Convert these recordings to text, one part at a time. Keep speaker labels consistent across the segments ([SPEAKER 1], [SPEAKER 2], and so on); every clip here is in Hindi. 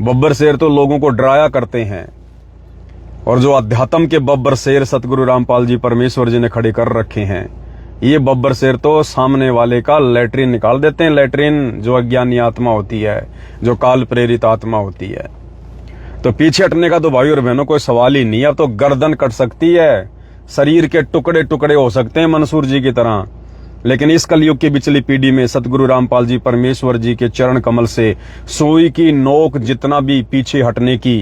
[SPEAKER 1] बब्बर शेर तो लोगों को डराया करते हैं, और जो अध्यात्म के बब्बर शेर सतगुरु रामपाल जी परमेश्वर जी ने खड़े कर रखे हैं, ये बब्बर शेर तो सामने वाले का लैट्रिन निकाल देते हैं। लैट्रिन जो अज्ञानी आत्मा होती है, जो काल प्रेरित आत्मा होती है। तो पीछे हटने का तो भाई और बहनों कोई सवाल ही नहीं है। अब तो गर्दन कट सकती है, शरीर के टुकड़े टुकड़े हो सकते हैं मंसूर जी की तरह, लेकिन इस कलयुग की बिचली पीढ़ी में सतगुरु रामपाल जी परमेश्वर जी के चरण कमल से सुई की नोक जितना भी पीछे हटने की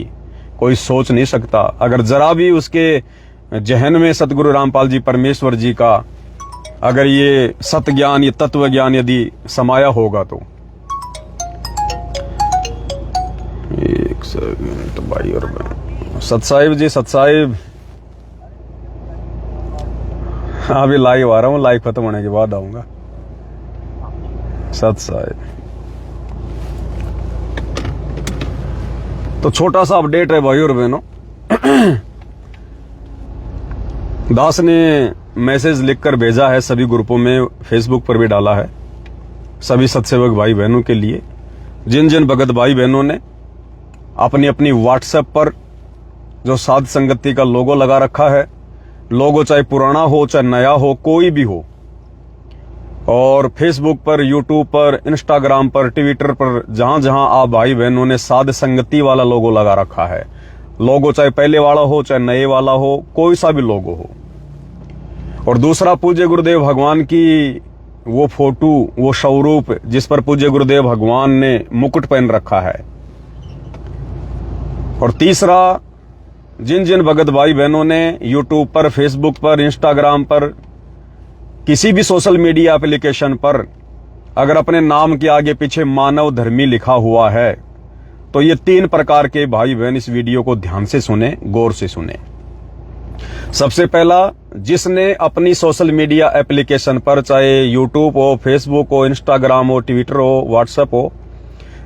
[SPEAKER 1] कोई सोच नहीं सकता। अगर जरा भी उसके जहन में सतगुरु रामपाल जी परमेश्वर जी का अगर ये सत ज्ञान, ये तत्व ज्ञान यदि समाया होगा तो एक सेकंड तो भाई और बहन, सत साहिब जी, सत साहिब अभी लाइव आ रहा हूँ, लाइव खत्म होने के बाद आऊंगा। सत साहिब तो छोटा सा अपडेट है भाई और बहनों। दास ने मैसेज लिखकर भेजा है सभी ग्रुपों में, फेसबुक पर भी डाला है सभी सत्सेवक भाई बहनों के लिए। जिन जिन भगत भाई बहनों ने अपनी अपनी व्हाट्सएप पर जो साध संगति का लोगो लगा रखा है, लोगो चाहे पुराना हो चाहे नया हो, कोई भी हो, और फेसबुक पर, यूट्यूब पर, इंस्टाग्राम पर, ट्विटर पर, जहां जहां आप भाई बहनों ने साध संगति वाला लोगो लगा रखा है, लोगो चाहे पहले वाला हो चाहे नए वाला हो, कोई सा भी लोगो हो, और दूसरा पूज्य गुरुदेव भगवान की वो फोटो, वो स्वरूप जिस पर पूज्य गुरुदेव भगवान ने मुकुट पहन रखा है, और तीसरा जिन जिन भगत भाई बहनों ने यूट्यूब पर, फेसबुक पर, इंस्टाग्राम पर, किसी भी सोशल मीडिया एप्लीकेशन पर अगर अपने नाम के आगे पीछे मानव धर्मी लिखा हुआ है, तो ये 3 प्रकार के भाई बहन इस वीडियो को ध्यान से सुने, गौर से सुने। सबसे पहला, जिसने अपनी सोशल मीडिया एप्लीकेशन पर, चाहे यूट्यूब हो, फेसबुक हो, इंस्टाग्राम हो, ट्विटर हो, व्हाट्सएप हो,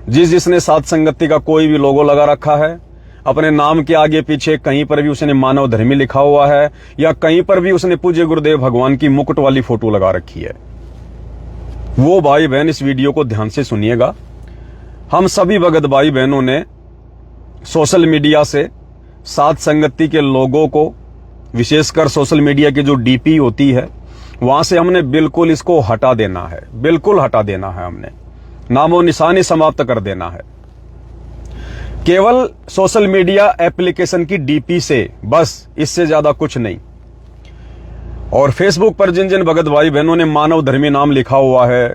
[SPEAKER 1] जिसने साध संगति का कोई भी लोगो लगा रखा है, अपने नाम के आगे पीछे कहीं पर भी उसने मानव धर्मी लिखा हुआ है, या कहीं पर भी उसने पूज्य गुरुदेव भगवान की मुकुट वाली फोटो लगा रखी है, वो भाई बहन इस वीडियो को ध्यान से सुनिएगा। हम सभी भगत भाई बहनों ने सोशल मीडिया से साध संगति के लोगों को, विशेषकर सोशल मीडिया की जो डीपी होती है, वहां से हमने बिल्कुल इसको हटा देना है, बिल्कुल हटा देना है, हमने नामो निशानी समाप्त कर देना है। केवल सोशल मीडिया एप्लीकेशन की डीपी से, बस, इससे ज्यादा कुछ नहीं। और फेसबुक पर जिन जिन भगत भाई बहनों ने मानव धर्मी नाम लिखा हुआ है,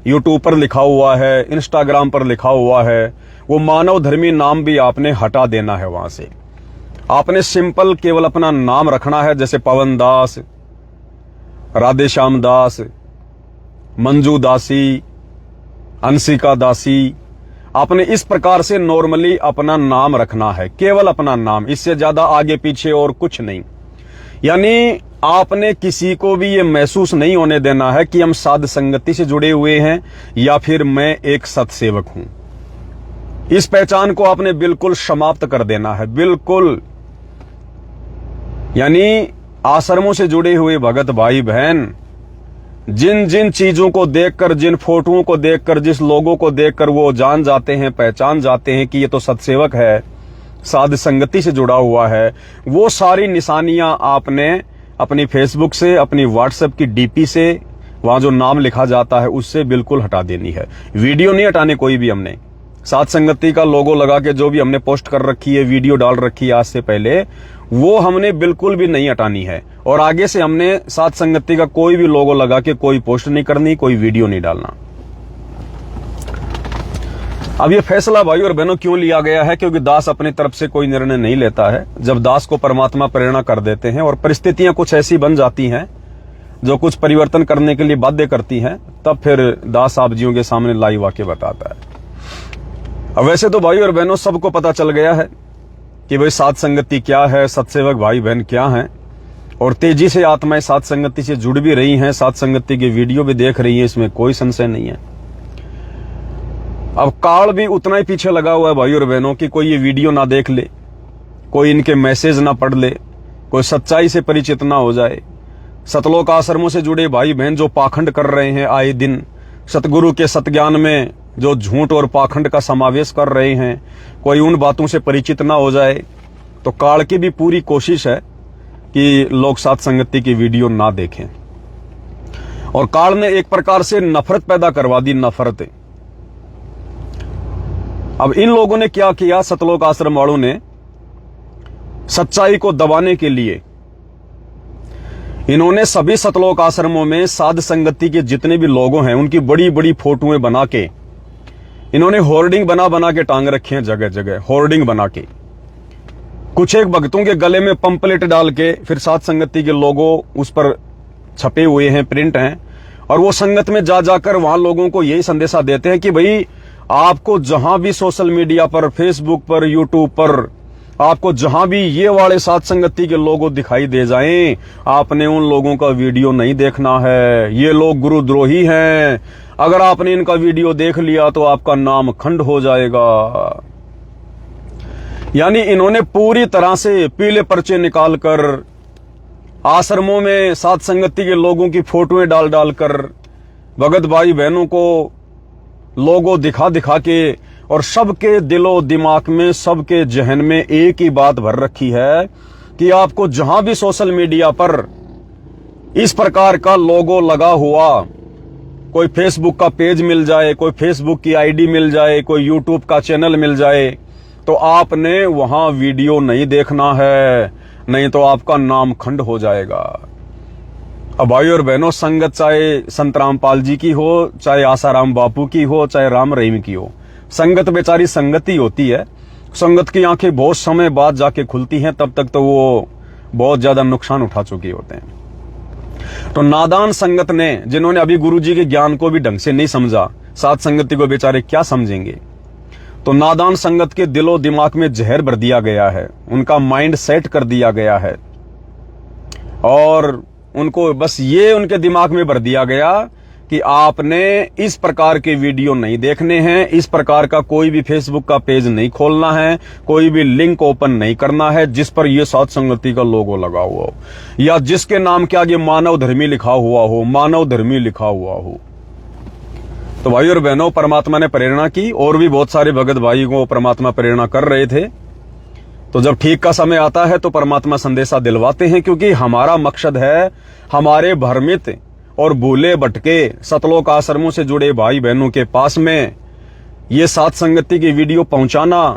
[SPEAKER 1] यूट्यूब पर लिखा हुआ है, इंस्टाग्राम पर लिखा हुआ है, वो मानव धर्मी नाम भी आपने हटा देना है। वहां से आपने सिंपल केवल अपना नाम रखना है, जैसे पवन दास, राधे श्याम दास, मंजू दासी, अंशिका दासी, आपने इस प्रकार से नॉर्मली अपना नाम रखना है, केवल अपना नाम, इससे ज्यादा आगे पीछे और कुछ नहीं। यानी आपने किसी को भी ये महसूस नहीं होने देना है कि हम साध संगति से जुड़े हुए हैं या फिर मैं एक सत्सेवक हूं। इस पहचान को आपने बिल्कुल समाप्त कर देना है, बिल्कुल। यानी आश्रमों से जुड़े हुए भगत भाई बहन जिन जिन चीजों को देखकर, जिन फोटोओं को देखकर, जिस लोगों को देखकर वो जान जाते हैं, पहचान जाते हैं कि ये तो सत्सेवक है, साध संगति से जुड़ा हुआ है, वो सारी निशानियां आपने अपनी फेसबुक से, अपनी व्हाट्सएप की डीपी से, वहां जो नाम लिखा जाता है उससे बिल्कुल हटा देनी है। वीडियो नहीं हटाने कोई भी। हमने साध संगति का लोगो लगा के जो भी हमने पोस्ट कर रखी है, वीडियो डाल रखी है आज से पहले, वो हमने बिल्कुल भी नहीं हटानी है। और आगे से हमने साध संगति का कोई भी लोगो लगा के कोई पोस्ट नहीं करनी, कोई वीडियो नहीं डालना। अब ये फैसला भाई और बहनों क्यों लिया गया है? क्योंकि दास अपनी तरफ से कोई निर्णय नहीं लेता है। जब दास को परमात्मा प्रेरणा कर देते हैं और परिस्थितियां कुछ ऐसी बन जाती हैं जो कुछ परिवर्तन करने के लिए बाध्य करती हैं, तब फिर दास आप जियों के सामने लाइव आके बताता है। अब वैसे तो भाई और बहनों सबको पता चल गया है कि भाई साध संगति क्या है, सत्सेवक भाई बहन क्या हैं, और तेजी से आत्माएं साध संगति से जुड़ भी रही हैं, साध संगति की वीडियो भी देख रही हैं, इसमें कोई संशय नहीं है। अब काल भी उतना ही पीछे लगा हुआ है भाई और बहनों की कोई ये वीडियो ना देख ले, कोई इनके मैसेज ना पढ़ ले, कोई सच्चाई से परिचित ना हो जाए। सतलोक आश्रमों से जुड़े भाई बहन जो पाखंड कर रहे हैं आए दिन, सतगुरु के सतज्ञान में जो झूठ और पाखंड का समावेश कर रहे हैं, कोई उन बातों से परिचित ना हो जाए। तो काल की भी पूरी कोशिश है कि लोग साथ संगति की वीडियो ना देखें। और काल ने एक प्रकार से नफरत पैदा करवा दी, नफरत। अब इन लोगों ने क्या किया, सतलोक आश्रम वालों ने सच्चाई को दबाने के लिए इन्होंने सभी सतलोक आश्रमों में साध संगति के जितने भी लोगों हैं उनकी बड़ी बड़ी फोटोएं बना के इन्होंने होर्डिंग बना बना के टांग रखे हैं, जगह जगह होर्डिंग बना के। कुछ एक भक्तों के गले में पंपलेट डाल के फिर साध संगति के लोगों उस पर छपे हुए हैं, प्रिंट हैं, और वो संगत में जा जाकर वहां लोगों को यही संदेशा देते हैं कि भाई आपको जहां भी सोशल मीडिया पर, फेसबुक पर, यूट्यूब पर आपको जहां भी ये वाले साथ संगति के लोगों दिखाई दे जाएं, आपने उन लोगों का वीडियो नहीं देखना है। ये लोग गुरुद्रोही हैं। अगर आपने इनका वीडियो देख लिया तो आपका नाम खंड हो जाएगा। यानी इन्होंने पूरी तरह से पीले पर्चे निकालकर आश्रमों में साथ संगति के लोगों की फोटोएं डाल डालकर भगत भाई बहनों को लोगों दिखा दिखा के और सबके दिलो दिमाग में, सबके जहन में एक ही बात भर रखी है कि आपको जहां भी सोशल मीडिया पर इस प्रकार का लोगो लगा हुआ, कोई फेसबुक का पेज मिल जाए, कोई फेसबुक की आईडी मिल जाए, कोई यूट्यूब का चैनल मिल जाए, तो आपने वहां वीडियो नहीं देखना है, नहीं तो आपका नाम खंड हो जाएगा। अब भाई और बहनों, संगत चाहे संत रामपाल जी की हो, चाहे आसाराम बापू की हो, चाहे राम रहीम की हो, संगत बेचारी संगत ही होती है। संगत की आंखें बहुत समय बाद जाके खुलती हैं, तब तक तो वो बहुत ज्यादा नुकसान उठा चुके होते हैं। तो नादान संगत ने, जिन्होंने अभी गुरुजी के ज्ञान को भी ढंग से नहीं समझा, साथ संगति को बेचारे क्या समझेंगे। तो नादान संगत के दिलो दिमाग में जहर भर दिया गया है, उनका माइंड सेट कर दिया गया है, और उनको बस ये उनके दिमाग में भर दिया गया कि आपने इस प्रकार के वीडियो नहीं देखने हैं, इस प्रकार का कोई भी फेसबुक का पेज नहीं खोलना है, कोई भी लिंक ओपन नहीं करना है जिस पर यह साथ संगति का लोगो लगा हुआ हो या जिसके नाम के आगे मानव धर्मी लिखा हुआ हो, मानव धर्मी लिखा हुआ हो। तो भाई और बहनों, परमात्मा ने प्रेरणा की, और भी बहुत सारे भगत भाई को परमात्मा प्रेरणा कर रहे थे। तो जब ठीक का समय आता है तो परमात्मा संदेशा दिलवाते हैं, क्योंकि हमारा मकसद है हमारे भ्रमित और भूले भटके सतलोक आश्रमों से जुड़े भाई बहनों के पास में ये साथ संगति की वीडियो पहुंचाना,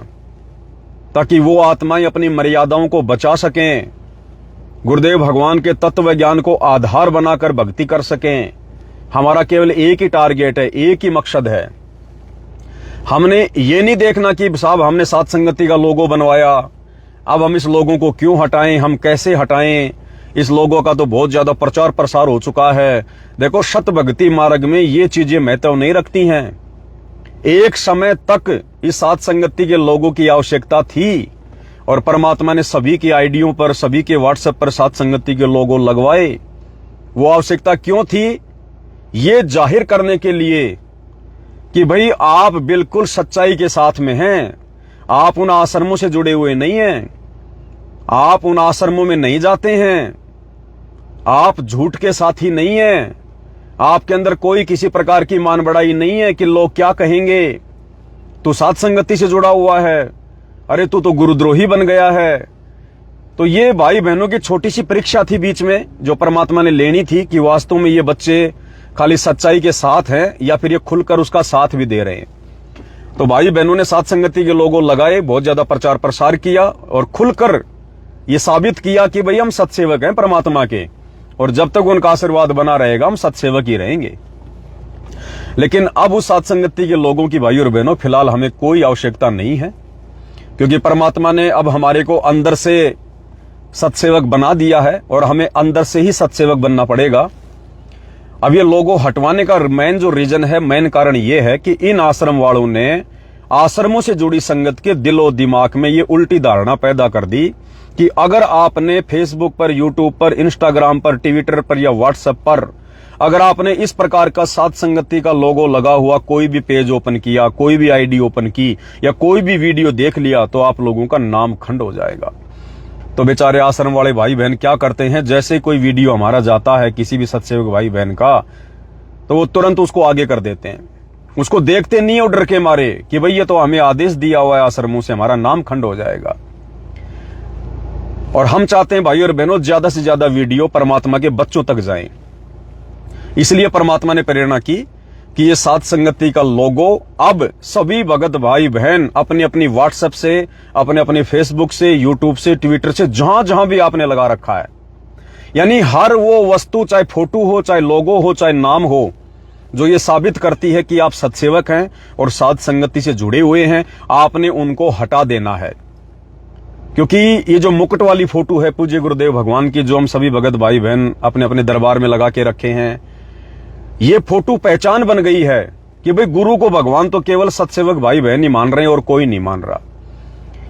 [SPEAKER 1] ताकि वो आत्माएं अपनी मर्यादाओं को बचा सकें, गुरुदेव भगवान के तत्व ज्ञान को आधार बनाकर भक्ति कर सकें। हमारा केवल एक ही टारगेट है, एक ही मकसद है। हमने ये नहीं देखना कि साहब हमने साथ संगति का लोगो बनवाया, अब हम इस लोगों को क्यों हटाएं, हम कैसे हटाएं, इस लोगों का तो बहुत ज्यादा प्रचार प्रसार हो चुका है। देखो, शत भक्ति मार्ग में ये चीजें महत्व नहीं रखती हैं। एक समय तक इस साथ संगति के लोगों की आवश्यकता थी, और परमात्मा ने सभी की आईडियों पर, सभी के व्हाट्सएप पर साथ संगति के लोगो लगवाए। वो आवश्यकता क्यों थी? ये जाहिर करने के लिए कि भाई आप बिल्कुल सच्चाई के साथ में हैं, आप उन आश्रमों से जुड़े हुए नहीं हैं, आप उन आश्रमों में नहीं जाते हैं, आप झूठ के साथी नहीं हैं, आपके अंदर कोई किसी प्रकार की मान बढ़ाई नहीं है कि लोग क्या कहेंगे, तू साथ संगति से जुड़ा हुआ है, अरे तू तो गुरुद्रोही बन गया है। तो ये भाई बहनों की छोटी सी परीक्षा थी बीच में, जो परमात्मा ने लेनी थी कि वास्तव में ये बच्चे खाली सच्चाई के साथ हैं या फिर ये खुलकर उसका साथ भी दे रहे हैं। तो भाई बहनों ने साथ संगति के लोगों लगाए, बहुत ज्यादा प्रचार प्रसार किया और खुलकर ये साबित किया कि भाई हम सत्सेवक हैं परमात्मा के, और जब तक उनका आशीर्वाद बना रहेगा हम सत्सेवक ही रहेंगे। लेकिन अब उस साथ संगति के लोगों की भाई और बहनों फिलहाल हमें कोई आवश्यकता नहीं है, क्योंकि परमात्मा ने अब हमारे को अंदर से सत्सेवक बना दिया है और हमें अंदर से ही सत्सेवक बनना पड़ेगा। अब ये लोगो हटवाने का मेन जो रीजन है, मेन कारण ये है कि इन आश्रम वालों ने आश्रमों से जुड़ी संगत के दिलो दिमाग में ये उल्टी धारणा पैदा कर दी कि अगर आपने फेसबुक पर, यूट्यूब पर, इंस्टाग्राम पर, ट्विटर पर या व्हाट्सएप पर अगर आपने इस प्रकार का साथ संगति का लोगो लगा हुआ कोई भी पेज ओपन किया, कोई भी आईडी ओपन की या कोई भी वीडियो देख लिया, तो आप लोगों का नाम खंड हो जाएगा। तो बेचारे आश्रम वाले भाई बहन क्या करते हैं, जैसे कोई वीडियो हमारा जाता है किसी भी सत्सेवक भाई बहन का, तो वो तुरंत उसको आगे कर देते हैं। उसको देखते नहीं हो डर के मारे कि भाई ये तो हमें आदेश दिया हुआ है आश्रमों से, हमारा नाम खंड हो जाएगा। और हम चाहते हैं भाई और बहनों ज्यादा से ज्यादा वीडियो परमात्मा के बच्चों तक जाएं। इसलिए परमात्मा ने प्रेरणा की कि ये सात संगति का लोगो अब सभी भगत भाई बहन अपनी अपनी व्हाट्सएप से, अपने अपने फेसबुक से, यूट्यूब से, ट्विटर से, जहां जहां भी आपने लगा रखा है, यानी हर वो वस्तु, चाहे फोटो हो, चाहे लोगो हो, चाहे नाम हो, जो ये साबित करती है कि आप सत्सेवक हैं और सात संगति से जुड़े हुए हैं, आपने उनको हटा देना है। क्योंकि ये जो मुकुट वाली फोटो है पूज्य गुरुदेव भगवान की, जो हम सभी भगत भाई बहन अपने अपने दरबार में लगा के रखे हैं, ये फोटो पहचान बन गई है कि भाई गुरु को भगवान तो केवल सत्सेवक भाई बहन ही मान रहे हैं और कोई नहीं मान रहा।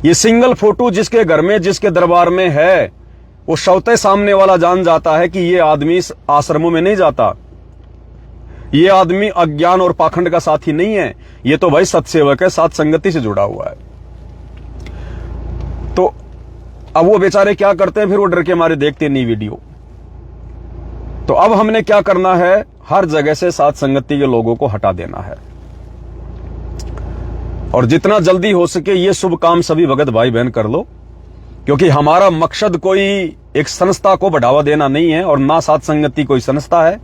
[SPEAKER 1] ये सिंगल फोटो जिसके घर में, जिसके दरबार में है, वो शौते सामने वाला जान जाता है कि ये आदमी इस आश्रमों में नहीं जाता, ये आदमी अज्ञान और पाखंड का साथी नहीं है, ये तो भाई सत्सेवक है, सात संगति से जुड़ा हुआ है। तो अब वो बेचारे क्या करते हैं, फिर वो डर के मारे देखते नहीं वीडियो। तो अब हमने क्या करना है, हर जगह से सात संगति के लोगों को हटा देना है और जितना जल्दी हो सके ये शुभ काम सभी भगत भाई बहन कर लो। क्योंकि हमारा मकसद कोई एक संस्था को बढ़ावा देना नहीं है और ना सात संगति कोई संस्था है।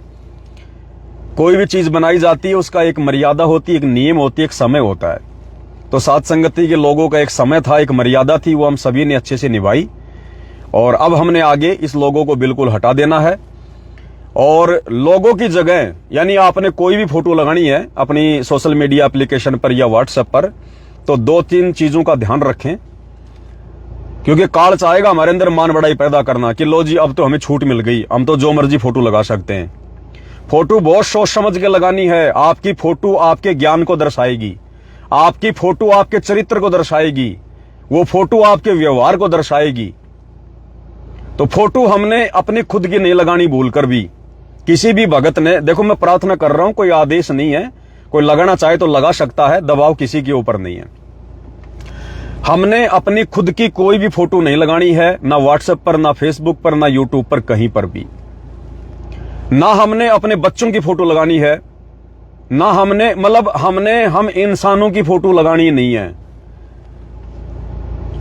[SPEAKER 1] कोई भी चीज बनाई जाती है उसका एक मर्यादा होती है, एक नियम होती है, एक समय होता है। तो सात संगति के लोगों का एक समय था, एक मर्यादा थी, वो हम सभी ने अच्छे से निभाई और अब हमने आगे इस लोगों को बिल्कुल हटा देना है। और लोगों की जगह, यानी आपने कोई भी फोटो लगानी है अपनी सोशल मीडिया एप्लीकेशन पर या व्हाट्सएप पर, तो दो तीन चीजों का ध्यान रखें। क्योंकि काल चाहेगा हमारे अंदर मान बढ़ाई पैदा करना कि लो जी अब तो हमें छूट मिल गई, हम तो जो मर्जी फोटो लगा सकते हैं। फोटो बहुत सोच समझ के लगानी है। आपकी फोटो आपके ज्ञान को दर्शाएगी, आपकी फोटो आपके चरित्र को दर्शाएगी, वो फोटो आपके व्यवहार को दर्शाएगी। तो फोटो हमने अपनी खुद की नहीं लगानी भूल कर भी। किसी भी भगत ने, देखो मैं प्रार्थना कर रहा हूं, कोई आदेश नहीं है, कोई लगाना चाहे तो लगा सकता है, दबाव किसी के ऊपर नहीं है। हमने अपनी खुद की कोई भी फोटो नहीं लगानी है, ना व्हाट्सएप पर, ना फेसबुक पर, ना यूट्यूब पर, कहीं पर भी। ना हमने अपने बच्चों की फोटो लगानी है, ना हमने, मतलब हम इंसानों की फोटो लगानी नहीं है।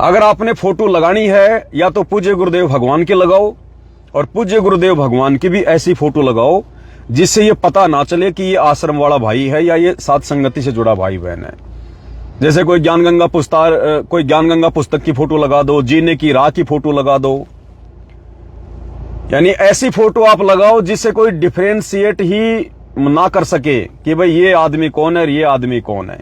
[SPEAKER 1] अगर आपने फोटो लगानी है या तो पूज्य गुरुदेव भगवान की लगाओ और पूज्य गुरुदेव भगवान की भी ऐसी फोटो लगाओ जिससे ये पता ना चले कि ये आश्रम वाला भाई है या ये सात संगति से जुड़ा भाई बहन है। जैसे कोई ज्ञानगंगा पुस्तक की फोटो लगा दो, जीने की राह की फोटो लगा दो, यानी ऐसी फोटो आप लगाओ जिससे कोई डिफरेंशिएट ही ना कर सके कि भाई ये आदमी कौन है और ये आदमी कौन है।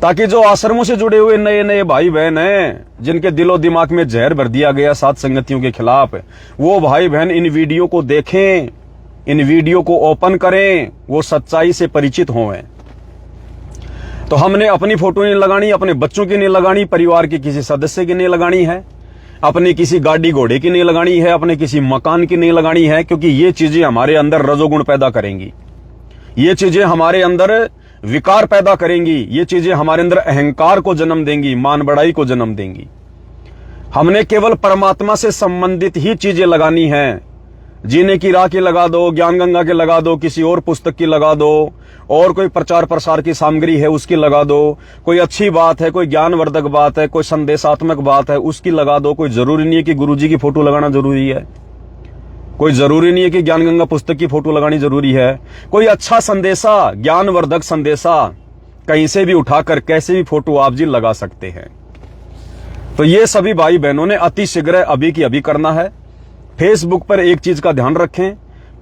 [SPEAKER 1] ताकि जो आश्रमों से जुड़े हुए नए नए भाई बहन हैं, जिनके दिलो दिमाग में जहर भर दिया गया सात संगतियों के खिलाफ, वो भाई बहन इन वीडियो को देखें, इन वीडियो को ओपन करें, वो सच्चाई से परिचित हों। तो हमने अपनी फोटो नहीं लगानी, अपने बच्चों की नहीं लगानी, परिवार के किसी सदस्य की नहीं लगानी है, अपनी किसी गाड़ी घोड़े की नहीं लगानी है, अपने किसी मकान की नहीं लगानी है। क्योंकि ये चीजें हमारे अंदर रजोगुण पैदा करेंगी, ये चीजें हमारे अंदर विकार पैदा करेंगी, ये चीजें हमारे अंदर अहंकार को जन्म देंगी, मान बढ़ाई को जन्म देंगी। हमने केवल परमात्मा से संबंधित ही चीजें लगानी है। जीने की राह की लगा दो, ज्ञान गंगा की लगा दो, किसी और पुस्तक की लगा दो, और कोई प्रचार प्रसार की सामग्री है उसकी लगा दो, कोई अच्छी बात है, कोई ज्ञानवर्धक बात है, कोई संदेशात्मक बात है उसकी लगा दो। कोई जरूरी नहीं है कि गुरुजी की फोटो लगाना जरूरी है, कोई जरूरी नहीं है कि ज्ञान गंगा पुस्तक की फोटो लगानी जरूरी है। कोई अच्छा संदेशा, ज्ञानवर्धक संदेशा कहीं से भी उठाकर कैसे भी फोटो आप जी लगा सकते हैं। तो ये सभी भाई बहनों ने अति शीघ्र अभी की अभी करना है। फेसबुक पर एक चीज का ध्यान रखें,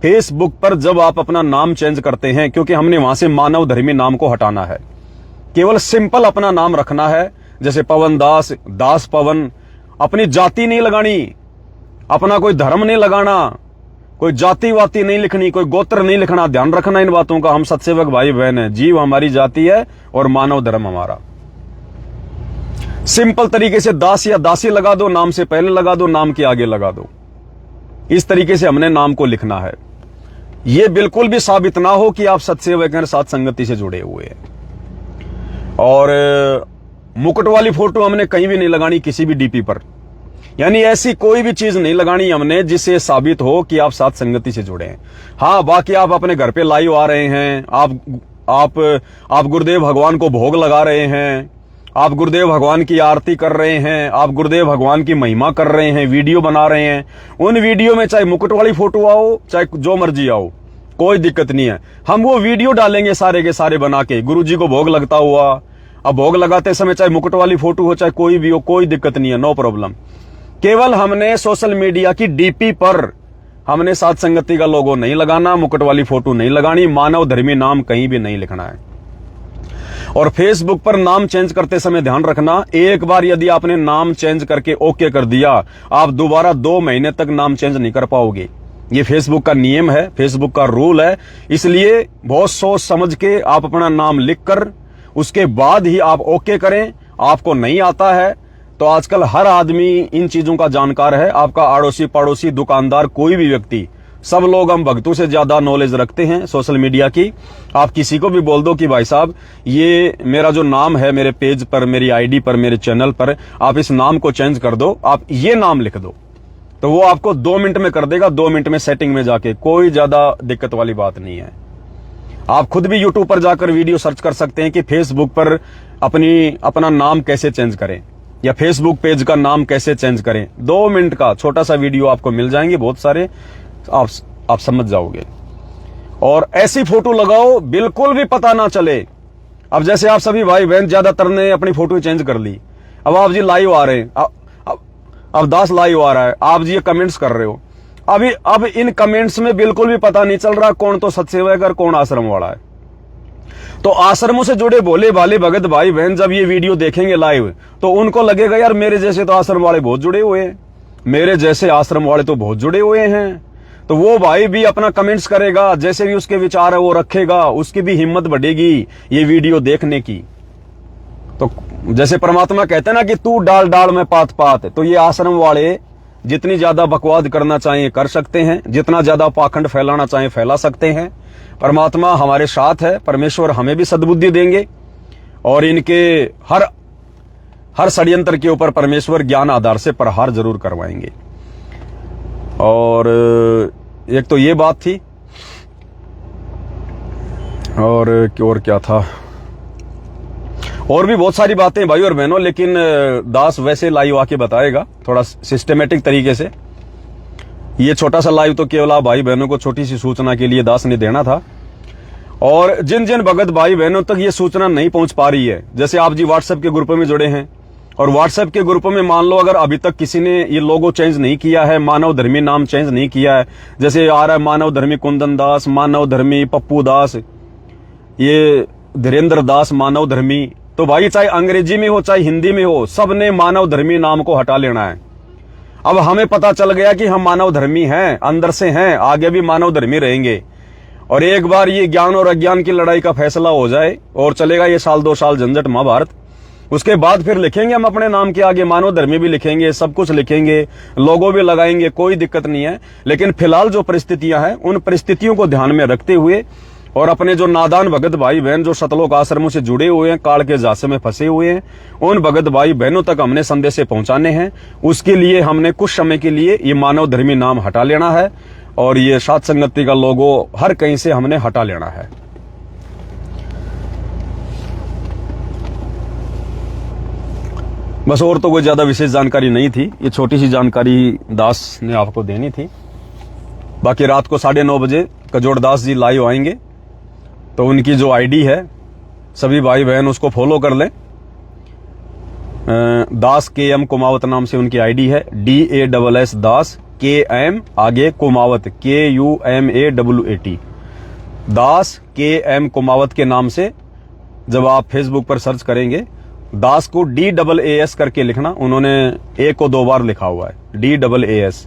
[SPEAKER 1] फेसबुक पर जब आप अपना नाम चेंज करते हैं, क्योंकि हमने वहां से मानव धर्मी नाम को हटाना है, केवल सिंपल अपना नाम रखना है। जैसे पवन दास, दास पवन, अपनी जाति नहीं लगानी, अपना कोई धर्म नहीं लगाना, कोई जाति वाति नहीं लिखनी, कोई गोत्र नहीं लिखना। ध्यान रखना इन बातों का। हम सत्सेवक भाई बहन हैं, जीव हमारी जाति है और मानव धर्म हमारा। सिंपल तरीके से दास या दासी लगा दो, नाम से पहले लगा दो, नाम के आगे लगा दो। इस तरीके से हमने नाम को लिखना है। यह बिल्कुल भी साबित ना हो कि आप सत्सेवक हैं, सात संगति से जुड़े हुए हैं। और मुकुट वाली फोटो हमने कहीं भी नहीं लगानी, किसी भी डीपी पर। यानी ऐसी कोई भी चीज नहीं लगानी हमने जिससे साबित हो कि आप सात संगति से जुड़े हैं। हाँ, बाकी आप अपने घर पे लाइव आ रहे हैं, आप गुरुदेव भगवान को भोग लगा रहे हैं, आप गुरुदेव भगवान की आरती कर रहे हैं, आप गुरुदेव भगवान की महिमा कर रहे हैं, वीडियो बना रहे हैं। उन वीडियो में चाहे मुकुट वाली फोटो आओ, चाहे जो मर्जी आओ, कोई दिक्कत नहीं है। हम वो वीडियो डालेंगे सारे के सारे बना के, गुरु जी को भोग लगता हुआ। अब भोग लगाते समय चाहे मुकुट वाली फोटो हो, चाहे कोई भी हो, कोई दिक्कत नहीं है, नो प्रॉब्लम। केवल हमने सोशल मीडिया की डीपी पर हमने साथ संगति का लोगो नहीं लगाना, मुकुट वाली फोटो नहीं लगानी, मानव धर्मी नाम कहीं भी नहीं लिखना है। और फेसबुक पर नाम चेंज करते समय ध्यान रखना, एक बार यदि आपने नाम चेंज करके ओके कर दिया, आप दोबारा 2 महीने तक नाम चेंज नहीं कर पाओगे। ये फेसबुक का नियम है, फेसबुक का रूल है। इसलिए बहुत सोच समझ के आप अपना नाम लिखकर उसके बाद ही आप ओके करें। आपको नहीं आता है तो आजकल हर आदमी इन चीजों का जानकार है। आपका आड़ोसी पड़ोसी दुकानदार कोई भी व्यक्ति, सब लोग हम भक्तों से ज्यादा नॉलेज रखते हैं सोशल मीडिया की। आप किसी को भी बोल दो कि भाई साहब ये मेरा जो नाम है मेरे पेज पर, मेरी आईडी पर, मेरे चैनल पर, आप इस नाम को चेंज कर दो, आप ये नाम लिख दो, तो वो आपको 2 मिनट में कर देगा। 2 मिनट में सेटिंग में जाके, कोई ज्यादा दिक्कत वाली बात नहीं है। आप खुद भी यूट्यूब पर जाकर वीडियो सर्च कर सकते हैं कि फेसबुक पर अपना नाम कैसे चेंज करें या फेसबुक पेज का नाम कैसे चेंज करें। 2 मिनट का छोटा सा वीडियो आपको मिल जाएंगे, बहुत सारे, आप समझ जाओगे। और ऐसी फोटो लगाओ बिल्कुल भी पता ना चले। अब जैसे आप सभी भाई बहन ज्यादातर ने अपनी फोटो चेंज कर ली। अब आप जी लाइव आ रहे हैं, अब दास लाइव आ रहा है, आप जी ये कमेंट्स कर रहे हो। अब इन कमेंट्स में बिल्कुल भी पता नहीं चल रहा कौन तो सत्सेवक और कौन आश्रम वाला है। तो आश्रमों से जुड़े भोले भाले भगत भाई बहन जब ये वीडियो देखेंगे लाइव, तो उनको लगेगा यार मेरे जैसे तो आश्रम वाले बहुत जुड़े हुए हैं, मेरे जैसे आश्रम वाले तो बहुत जुड़े हुए हैं। तो वो भाई भी अपना कमेंट्स करेगा, जैसे भी उसके विचार है वो रखेगा, उसकी भी हिम्मत बढ़ेगी ये वीडियो देखने की। तो जैसे परमात्मा कहते हैं ना कि तू डाल डाल में पात पात, तो ये आश्रम वाले जितनी ज्यादा बकवाद करना चाहें कर सकते हैं, जितना ज्यादा पाखंड फैलाना चाहें फैला सकते हैं। परमात्मा हमारे साथ है, परमेश्वर हमें भी सद्बुद्धि देंगे और इनके हर षड्यंत्र के ऊपर परमेश्वर ज्ञान आधार से प्रहार जरूर करवाएंगे। और एक तो ये बात थी, और क्या था, और भी बहुत सारी बातें भाई और बहनों, लेकिन दास वैसे लाइव आके बताएगा थोड़ा सिस्टमेटिक तरीके से। ये छोटा सा लाइव तो केवल आप भाई बहनों को छोटी सी सूचना के लिए दास ने देना था। और जिन जिन भगत भाई बहनों तक ये सूचना नहीं पहुंच पा रही है, जैसे आप जी व्हाट्सएप के ग्रुपों में जुड़े हैं, और व्हाट्सएप के ग्रुपों में मान लो अगर अभी तक किसी ने ये लोगो चेंज नहीं किया है, मानव धर्मी नाम चेंज नहीं किया है, जैसे आ रहा है मानव धर्मी कुंदन दास, मानव धर्मी पप्पू दास, ये धीरेन्द्र दास मानव धर्मी, तो भाई चाहे अंग्रेजी में हो चाहे हिंदी में हो, सबने मानव धर्मी नाम को हटा लेना है। अब हमें पता चल गया कि हम मानव धर्मी हैं, अंदर से हैं, आगे भी मानव धर्मी रहेंगे। और एक बार ये ज्ञान और अज्ञान की लड़ाई का फैसला हो जाए और चलेगा ये 1-2 साल झंझट महाभारत, उसके बाद फिर लिखेंगे हम अपने नाम के आगे मानव धर्मी भी लिखेंगे, सब कुछ लिखेंगे, लोगो भी लगाएंगे, कोई दिक्कत नहीं है। लेकिन फिलहाल जो परिस्थितियां हैं उन परिस्थितियों को ध्यान में रखते हुए और अपने जो नादान भगत भाई बहन जो सतलोक आश्रमों से जुड़े हुए हैं, काल के जासे में फंसे हुए हैं, उन भगत भाई बहनों तक हमने संदेश पहुंचाने हैं। उसके लिए हमने कुछ समय के लिए ये मानव धर्मी नाम हटा लेना है और ये साथ संगति का लोगो हर कहीं से हमने हटा लेना है। बस और तो कोई ज्यादा विशेष जानकारी नहीं थी, ये छोटी सी जानकारी दास ने आपको देनी थी। बाकी रात को 9:30 बजे कजोड़ दास जी लाइव आएंगे, तो उनकी जो आईडी है सभी भाई बहन उसको फॉलो कर लें। दास KM कुमावत नाम से उनकी आईडी है, DASS दास KM आगे कुमावत KUMAWAT, दास KM कुमावत के नाम से जब आप फेसबुक पर सर्च करेंगे, दास को DAAS करके लिखना, उन्होंने A को 2 बार लिखा हुआ है, DAAS।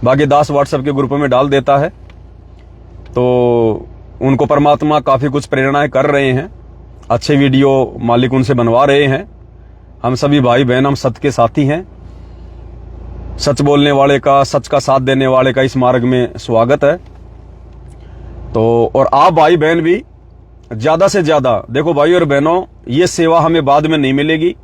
[SPEAKER 1] बाकी दास व्हाट्सएप के ग्रुपों में डाल देता है, तो उनको परमात्मा काफी कुछ प्रेरणाएं कर रहे हैं, अच्छे वीडियो मालिक उनसे बनवा रहे हैं। हम सभी भाई बहन हम सत्य के साथी हैं, सच बोलने वाले का, सच का साथ देने वाले का इस मार्ग में स्वागत है। तो और आप भाई बहन भी ज्यादा से ज्यादा देखो भाई और बहनों, ये सेवा हमें बाद में नहीं मिलेगी,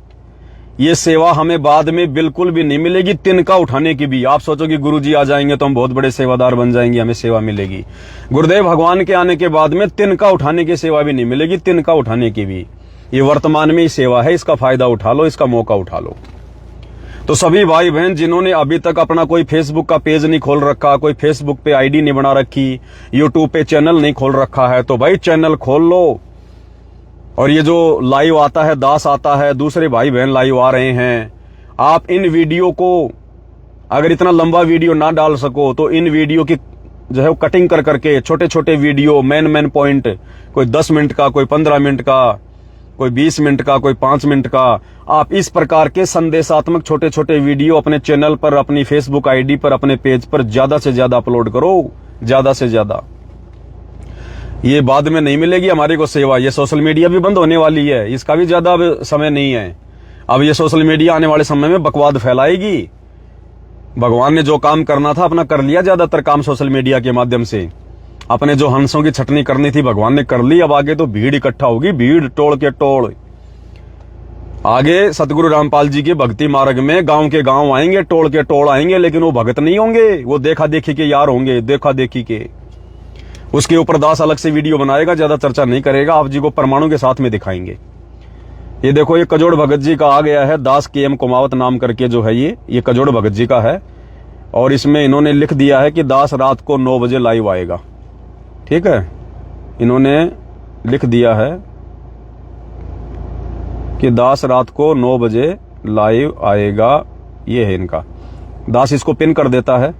[SPEAKER 1] ये सेवा हमें बाद में बिल्कुल भी नहीं मिलेगी, तिनका उठाने की भी। आप सोचो कि गुरुजी आ जाएंगे तो हम बहुत बड़े सेवादार बन जाएंगे, हमें सेवा मिलेगी। गुरुदेव भगवान के आने के बाद में तिनका उठाने की सेवा भी नहीं मिलेगी, तिनका उठाने की भी। ये वर्तमान में ही सेवा है, इसका फायदा उठा लो, इसका मौका उठा लो। तो सभी भाई बहन जिन्होंने अभी तक अपना कोई फेसबुक का पेज नहीं खोल रखा, कोई फेसबुक पे आईडी नहीं बना रखी, यूट्यूब पे चैनल नहीं खोल रखा है, तो भाई चैनल खोल लो। और ये जो लाइव आता है, दास आता है, दूसरे भाई बहन लाइव आ रहे हैं, आप इन वीडियो को अगर इतना लंबा वीडियो ना डाल सको तो इन वीडियो की जो है कटिंग कर करके छोटे छोटे वीडियो, मेन पॉइंट, कोई 10 मिनट का, कोई 15 मिनट का, कोई 20 मिनट का, कोई 5 मिनट का, आप इस प्रकार के संदेशात्मक छोटे छोटे वीडियो अपने चैनल पर, अपनी फेसबुक आईडी पर, अपने पेज पर ज्यादा से ज्यादा अपलोड करो, ज्यादा से ज्यादा। ये बाद में नहीं मिलेगी हमारे को सेवा। ये सोशल मीडिया भी बंद होने वाली है, इसका भी ज्यादा समय नहीं है। अब ये सोशल मीडिया आने वाले समय में बकवाद फैलाएगी। भगवान ने जो काम करना था अपना कर लिया, ज्यादातर काम सोशल मीडिया के माध्यम से। अपने जो हंसों की छटनी करनी थी भगवान ने कर ली। अब आगे तो भीड़ इकट्ठा होगी, भीड़ टोड़ के टोड़। आगे सतगुरु रामपाल जी के भक्ति मार्ग में गांव के गांव आएंगे, टोड़ के टोड़ आएंगे, लेकिन वो भगत नहीं होंगे, वो देखा देखी के यार होंगे, देखा देखी के। उसके ऊपर दास अलग से वीडियो बनाएगा, ज्यादा चर्चा नहीं करेगा, आप जी को परमाणु के साथ में दिखाएंगे। ये देखो, ये कजोड़ भगत जी का आ गया है, दास KM कुमावत नाम करके जो है ये कजोड़ भगत जी का है। और इसमें इन्होंने लिख दिया है कि दास रात को 9 बजे लाइव आएगा। ठीक है, इन्होंने लिख दिया है कि दास रात को 9 बजे लाइव आएगा। ये है इनका। दास इसको पिन कर देता है,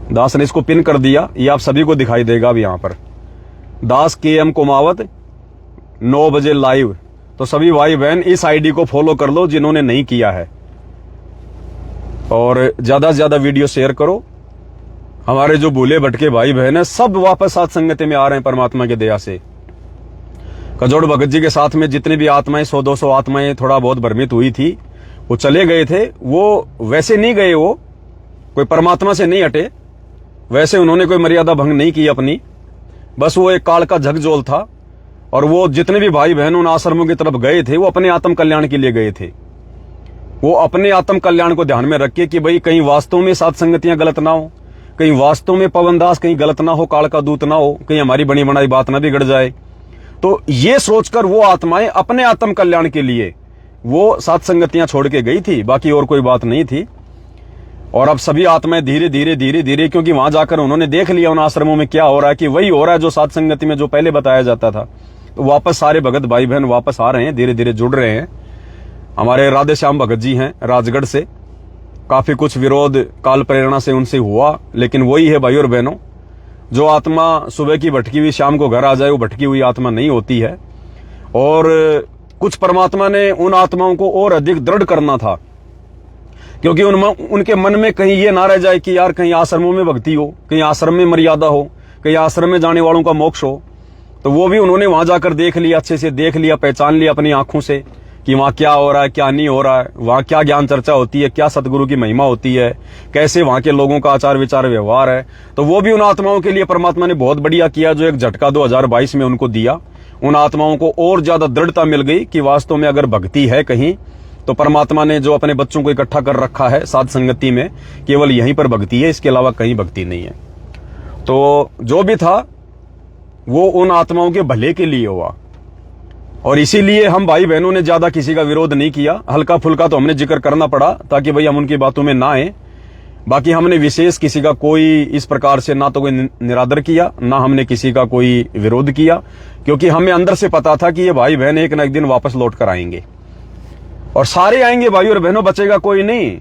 [SPEAKER 1] दास ने इसको पिन कर दिया, ये आप सभी को दिखाई देगा अब यहां पर। दास KM कुमावत 9 बजे लाइव। तो सभी भाई बहन इस आईडी को फॉलो कर लो जिन्होंने नहीं किया है, और ज्यादा से ज्यादा वीडियो शेयर करो। हमारे जो भूले भटके भाई बहन है सब वापस साथ संगति में आ रहे हैं परमात्मा की दया से। कजोड़ भगत जी के साथ में जितनी भी आत्माएं, 100-200 आत्माएं थोड़ा बहुत भ्रमित हुई थी, वो चले गए थे। वो वैसे नहीं गए, वो कोई परमात्मा से नहीं हटे, वैसे उन्होंने कोई मर्यादा भंग नहीं की अपनी, बस वो एक काल का झकझोल था। और वो जितने भी भाई बहन उन आश्रमों की तरफ गए थे वो अपने आत्म कल्याण के लिए गए थे। वो अपने आत्म कल्याण को ध्यान में रख के कि भाई कहीं वास्तव में सात संगतियां गलत ना हो, कहीं वास्तव में पवनदास कहीं गलत ना हो, काल का दूत ना हो, कहीं हमारी बनी बनाई बात ना बिगड़ जाए। तो ये सोचकर वो आत्माएं अपने आत्म कल्याण के लिए वो सात संगतियां छोड़ के गई थी, बाकी और कोई बात नहीं थी। और अब सभी आत्माएं धीरे धीरे क्योंकि वहां जाकर उन्होंने देख लिया उन आश्रमों में क्या हो रहा है, कि वही हो रहा है जो सात संगति में जो पहले बताया जाता था। तो वापस सारे भगत भाई बहन वापस आ रहे हैं, धीरे धीरे जुड़ रहे हैं। हमारे राधे श्याम भगत जी हैं राजगढ़ से, काफी कुछ विरोध काल प्रेरणा से उनसे हुआ, लेकिन वही है भाई और बहनों, जो आत्मा सुबह की भटकी हुई शाम को घर आ जाए वो भटकी हुई आत्मा नहीं होती है। और कुछ परमात्मा ने उन आत्माओं को और अधिक दृढ़ करना था, क्योंकि उनके मन में कहीं ये ना रह जाए कि यार कहीं आश्रमों में भक्ति हो, कहीं आश्रम में मर्यादा हो, कहीं आश्रम में जाने वालों का मोक्ष हो। तो वो भी उन्होंने वहां जाकर देख लिया, अच्छे से देख लिया, पहचान लिया अपनी आंखों से कि वहां क्या हो रहा है, क्या नहीं हो रहा है, वहां क्या ज्ञान चर्चा होती है, क्या सतगुरु की महिमा होती है, कैसे वहां के लोगों का आचार विचार व्यवहार है। तो वो भी उन आत्माओं के लिए परमात्मा ने बहुत बढ़िया किया, जो एक झटका 2022 में उनको दिया। उन आत्माओं को और ज्यादा दृढ़ता मिल गई कि वास्तव में अगर भक्ति है कहीं, तो परमात्मा ने जो अपने बच्चों को इकट्ठा कर रखा है साध संगति में, केवल यहीं पर भक्ति है, इसके अलावा कहीं भक्ति नहीं है। तो जो भी था वो उन आत्माओं के भले के लिए हुआ, और इसीलिए हम भाई बहनों ने ज्यादा किसी का विरोध नहीं किया। हल्का फुल्का तो हमने जिक्र करना पड़ा ताकि भाई हम उनकी बातों में ना आए। बाकी हमने विशेष किसी का कोई इस प्रकार से ना तो कोई निरादर किया, ना हमने किसी का कोई विरोध किया, क्योंकि हमें अंदर से पता था कि ये भाई बहन एक न एक दिन वापस लौट कर आएंगे, और सारे आएंगे भाई और बहनों, बचेगा कोई नहीं।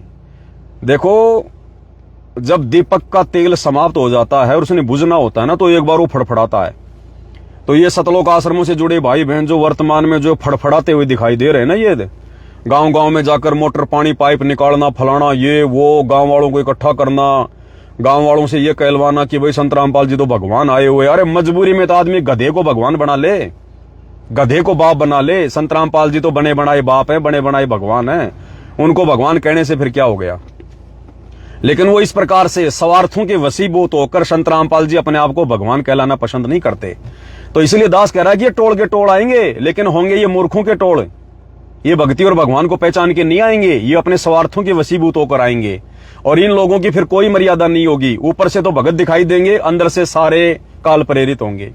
[SPEAKER 1] देखो, जब दीपक का तेल समाप्त हो जाता है और उसने बुझना होता है ना, तो एक बार वो फड़फड़ाता है। तो ये सतलोक आश्रमों से जुड़े भाई बहन जो वर्तमान में जो फड़फड़ाते हुए दिखाई दे रहे हैं ना, ये गांव गांव में जाकर मोटर पानी पाइप निकालना, फलाना, ये वो, गांव वालों को इकट्ठा करना, गांव वालों से ये कहलवाना कि भाई संत रामपाल जी तो भगवान आए हुए। अरे मजबूरी में तो आदमी गधे को भगवान बना ले, गधे को बाप बना ले। संत रामपाल जी तो बने बनाए बाप है, बने बनाए भगवान है, उनको भगवान कहने से फिर क्या हो गया। लेकिन वो इस प्रकार से स्वार्थों के वसीभूत होकर संत रामपाल जी अपने आप को भगवान कहलाना पसंद नहीं करते। तो इसलिए दास कह रहा है कि ये टोल के टोल आएंगे, लेकिन होंगे ये मूर्खों के टोल, ये भक्ति और भगवान को पहचान के नहीं आएंगे, ये अपने स्वार्थों के वशीभूत होकर आएंगे। और इन लोगों की फिर कोई मर्यादा नहीं होगी, ऊपर से तो भगत दिखाई देंगे, अंदर से सारे काल प्रेरित होंगे,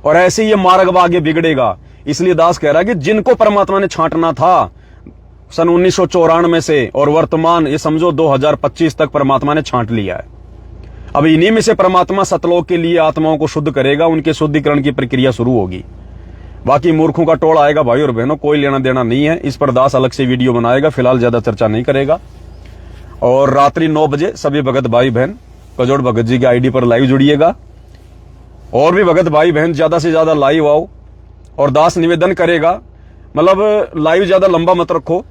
[SPEAKER 1] और ऐसे ये मार्ग आगे बिगड़ेगा। इसलिए दास कह रहा है कि जिनको परमात्मा ने छांटना था सन 1994 से और वर्तमान ये समझो 2025 तक परमात्मा ने छांट लिया है। अब इन्हीं में से परमात्मा सतलोक के लिए आत्माओं को शुद्ध करेगा, उनके शुद्धिकरण की प्रक्रिया शुरू होगी। बाकी मूर्खों का टोल आएगा भाई और बहनों, कोई लेना देना नहीं है। इस पर दास अलग से वीडियो बनाएगा, फिलहाल ज्यादा चर्चा नहीं करेगा। और रात्रि 9 बजे सभी भगत भाई बहन कजोड़ भगत जी के आईडी पर लाइव जुड़िएगा। और भी भगत भाई बहन ज्यादा से ज्यादा लाइव आओ। और दास निवेदन करेगा, मतलब लाइव ज्यादा लंबा मत रखो।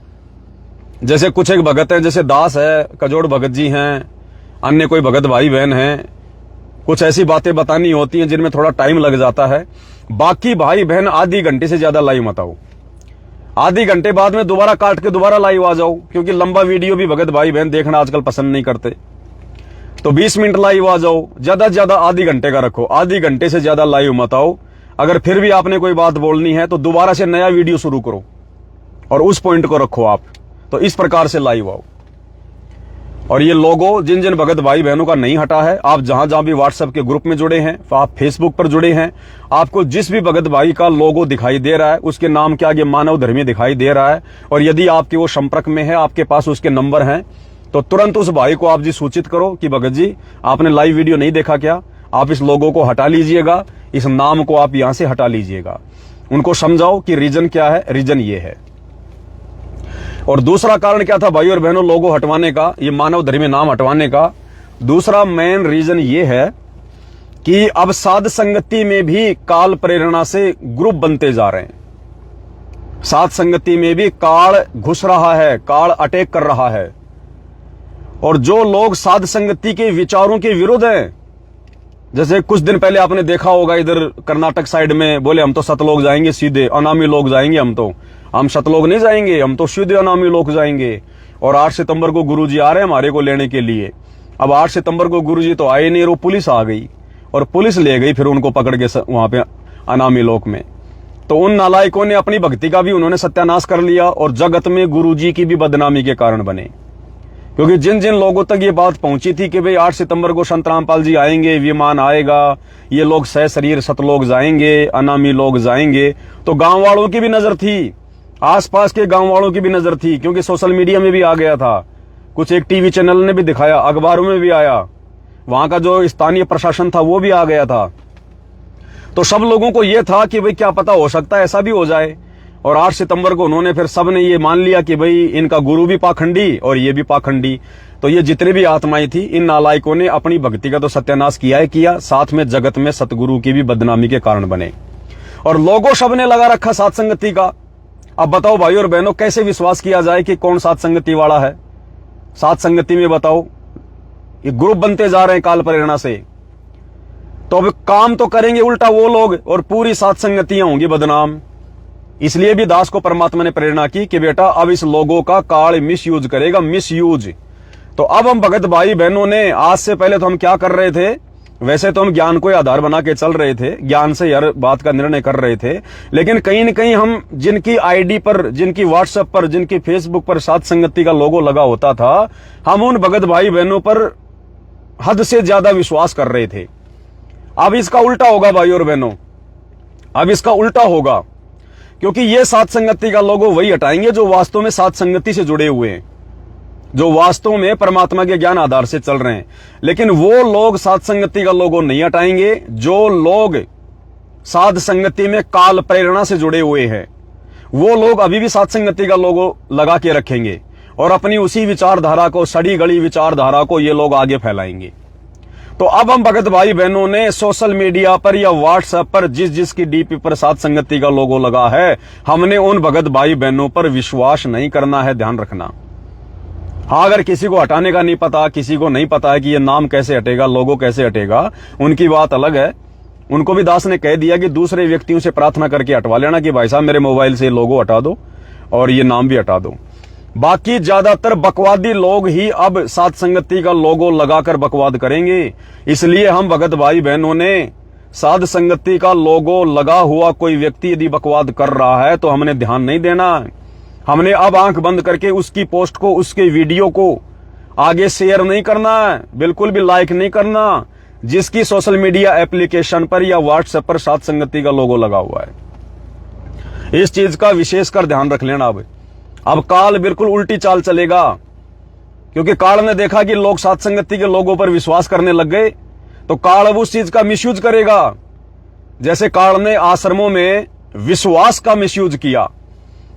[SPEAKER 1] जैसे कुछ एक भगत हैं, जैसे दास है, कजोड़ भगत जी हैं, अन्य कोई भगत भाई बहन हैं, कुछ ऐसी बातें बतानी होती हैं जिनमें थोड़ा टाइम लग जाता है। बाकी भाई बहन आधी घंटे से ज्यादा लाइव मत आओ। आधी घंटे बाद में दोबारा काट के दोबारा लाइव आ जाओ, क्योंकि लंबा वीडियो भी भगत भाई बहन देखना आजकल पसंद नहीं करते। तो 20 मिनट लाइव आ जाओ, ज्यादा से ज्यादा आधी घंटे का रखो। आधी घंटे से ज्यादा लाइव मत आओ। अगर फिर भी आपने कोई बात बोलनी है तो दोबारा से नया वीडियो शुरू करो और उस पॉइंट को रखो आप। तो इस प्रकार से लाइव आओ। और ये लोगो जिन जिन भगत भाई बहनों का नहीं हटा है, आप जहां जहां भी व्हाट्सएप के ग्रुप में जुड़े हैं, आप फेसबुक पर जुड़े हैं, आपको जिस भी भगत भाई का लोगो दिखाई दे रहा है उसके नाम के आगे मानव धर्मी दिखाई दे रहा है, और यदि आपके वो संपर्क में है, आपके पास उसके नंबर हैं, तो तुरंत उस भाई को आप जी सूचित करो कि भगत जी आपने लाइव वीडियो नहीं देखा क्या, आप इस लोगो को हटा लीजिएगा, इस नाम को आप यहां से हटा लीजिएगा। उनको समझाओ कि रीजन क्या है। रीजन ये है। और दूसरा कारण क्या था भाई और बहनों लोगो हटवाने का, ये मानव धर्मी नाम हटवाने का? दूसरा मेन रीजन ये है कि अब साध संगति में भी काल प्रेरणा से ग्रुप बनते जा रहे हैं। साध संगति में भी काल घुस रहा है, काल अटैक कर रहा है। और जो लोग साध संगति के विचारों के विरुद्ध हैं, जैसे कुछ दिन पहले आपने देखा होगा इधर कर्नाटक साइड में बोले हम तो सतलोक जाएंगे, सीधे अनामी लोग जाएंगे, हम सतलोक नहीं जाएंगे, हम तो सीधे अनामी लोग जाएंगे। और 8 सितंबर को गुरुजी आ रहे हैं हमारे को लेने के लिए। अब 8 सितंबर को गुरुजी तो आए नहीं, वो पुलिस आ गई और पुलिस ले गई फिर उनको पकड़ के वहां पे अनामी लोक में। तो उन नालायकों ने अपनी भक्ति का भी उन्होंने सत्यानाश कर लिया और जगत में गुरुजी की भी बदनामी के कारण बने। क्योंकि जिन जिन लोगों तक ये बात पहुंची थी कि भाई 8 सितंबर को संत रामपाल जी आएंगे, विमान आएगा, ये लोग सहशरीर सतलोक जाएंगे, अनामी लोग जाएंगे, तो गांव वालों की भी नजर थी, आसपास के गांव वालों की भी नजर थी, क्योंकि सोशल मीडिया में भी आ गया था, कुछ एक टीवी चैनल ने भी दिखाया, अखबारों में भी आया, वहां का जो स्थानीय प्रशासन था वो भी आ गया था। तो सब लोगों को यह था कि भाई क्या पता हो सकता है ऐसा भी हो जाए। और 8 सितंबर को उन्होंने फिर सबने ये मान लिया कि भाई इनका गुरु भी पाखंडी और ये भी पाखंडी। तो ये जितने भी आत्माएं थी, इन नालायकों ने अपनी भक्ति का तो सत्यानाश किया है किया, साथ में जगत में सतगुरु की भी बदनामी के कारण बने। और लोगों सबने लगा रखा साथ संगति का। अब बताओ भाई और बहनों, कैसे विश्वास किया जाए कि कौन साथ संगति वाला है? साथ संगति में बताओ ये ग्रुप बनते जा रहे हैं काल प्रेरणा से। तो अब काम तो करेंगे उल्टा वो लोग और पूरी साथ संगतियां होंगी बदनाम। इसलिए भी दास को परमात्मा ने प्रेरणा की कि बेटा अब इस लोगों का काल मिस यूज करेगा, मिस यूज। तो अब हम भगत भाई बहनों ने, आज से पहले तो हम क्या कर रहे थे, वैसे तो हम ज्ञान को आधार बना के चल रहे थे, ज्ञान से हर बात का निर्णय कर रहे थे, लेकिन कहीं न कहीं हम जिनकी आईडी पर, जिनकी व्हाट्सएप पर, जिनकी फेसबुक पर साथ संगति का लोगो लगा होता था, हम उन भगत भाई बहनों पर हद से ज्यादा विश्वास कर रहे थे। अब इसका उल्टा होगा भाई और बहनों, अब इसका उल्टा होगा, क्योंकि ये साथ संगति का लोगो वही हटाएंगे जो वास्तव में साथ संगति से जुड़े हुए हैं, जो वास्तव में परमात्मा के ज्ञान आधार से चल रहे हैं। लेकिन वो लोग साथ संगति का लोगो नहीं हटाएंगे जो लोग साध संगति में काल प्रेरणा से जुड़े हुए हैं। वो लोग अभी भी साथ संगति का लोगो लगा के रखेंगे और अपनी उसी विचारधारा को, सड़ी गली विचारधारा को ये लोग आगे फैलाएंगे। तो अब हम भगत भाई बहनों ने सोशल मीडिया पर या व्हाट्सएप पर जिस जिसकी डीपी पर साथ संगति का लोगो लगा है, हमने उन भगत भाई बहनों पर विश्वास नहीं करना है, ध्यान रखना। हाँ, अगर किसी को हटाने का नहीं पता, किसी को नहीं पता है कि ये नाम कैसे हटेगा, लोगो कैसे हटेगा, उनकी बात अलग है। उनको भी दास ने कह दिया कि दूसरे व्यक्तियों से प्रार्थना करके हटवा लेना कि भाई साहब मेरे मोबाइल से लोगो हटा दो और ये नाम भी हटा दो। बाकी ज्यादातर बकवादी लोग ही अब साथ संगति का लोगो लगाकर बकवाद करेंगे। इसलिए हम भगत भाई बहनों ने साध संगति का लोगो लगा हुआ कोई व्यक्ति यदि बकवाद कर रहा है तो हमने ध्यान नहीं देना। हमने अब आंख बंद करके उसकी पोस्ट को, उसके वीडियो को आगे शेयर नहीं करना है, बिल्कुल भी लाइक नहीं करना जिसकी सोशल मीडिया एप्लीकेशन पर या व्हाट्सएप पर सात संगति का लोगो लगा हुआ है। इस चीज का विशेषकर ध्यान रख लेना। अब काल बिल्कुल उल्टी चाल चलेगा, क्योंकि काल ने देखा कि लोग सात संगति के लोगों पर विश्वास करने लग गए, तो काल अब उस चीज का मिसयूज करेगा। जैसे काल ने आश्रमों में विश्वास का मिसयूज किया।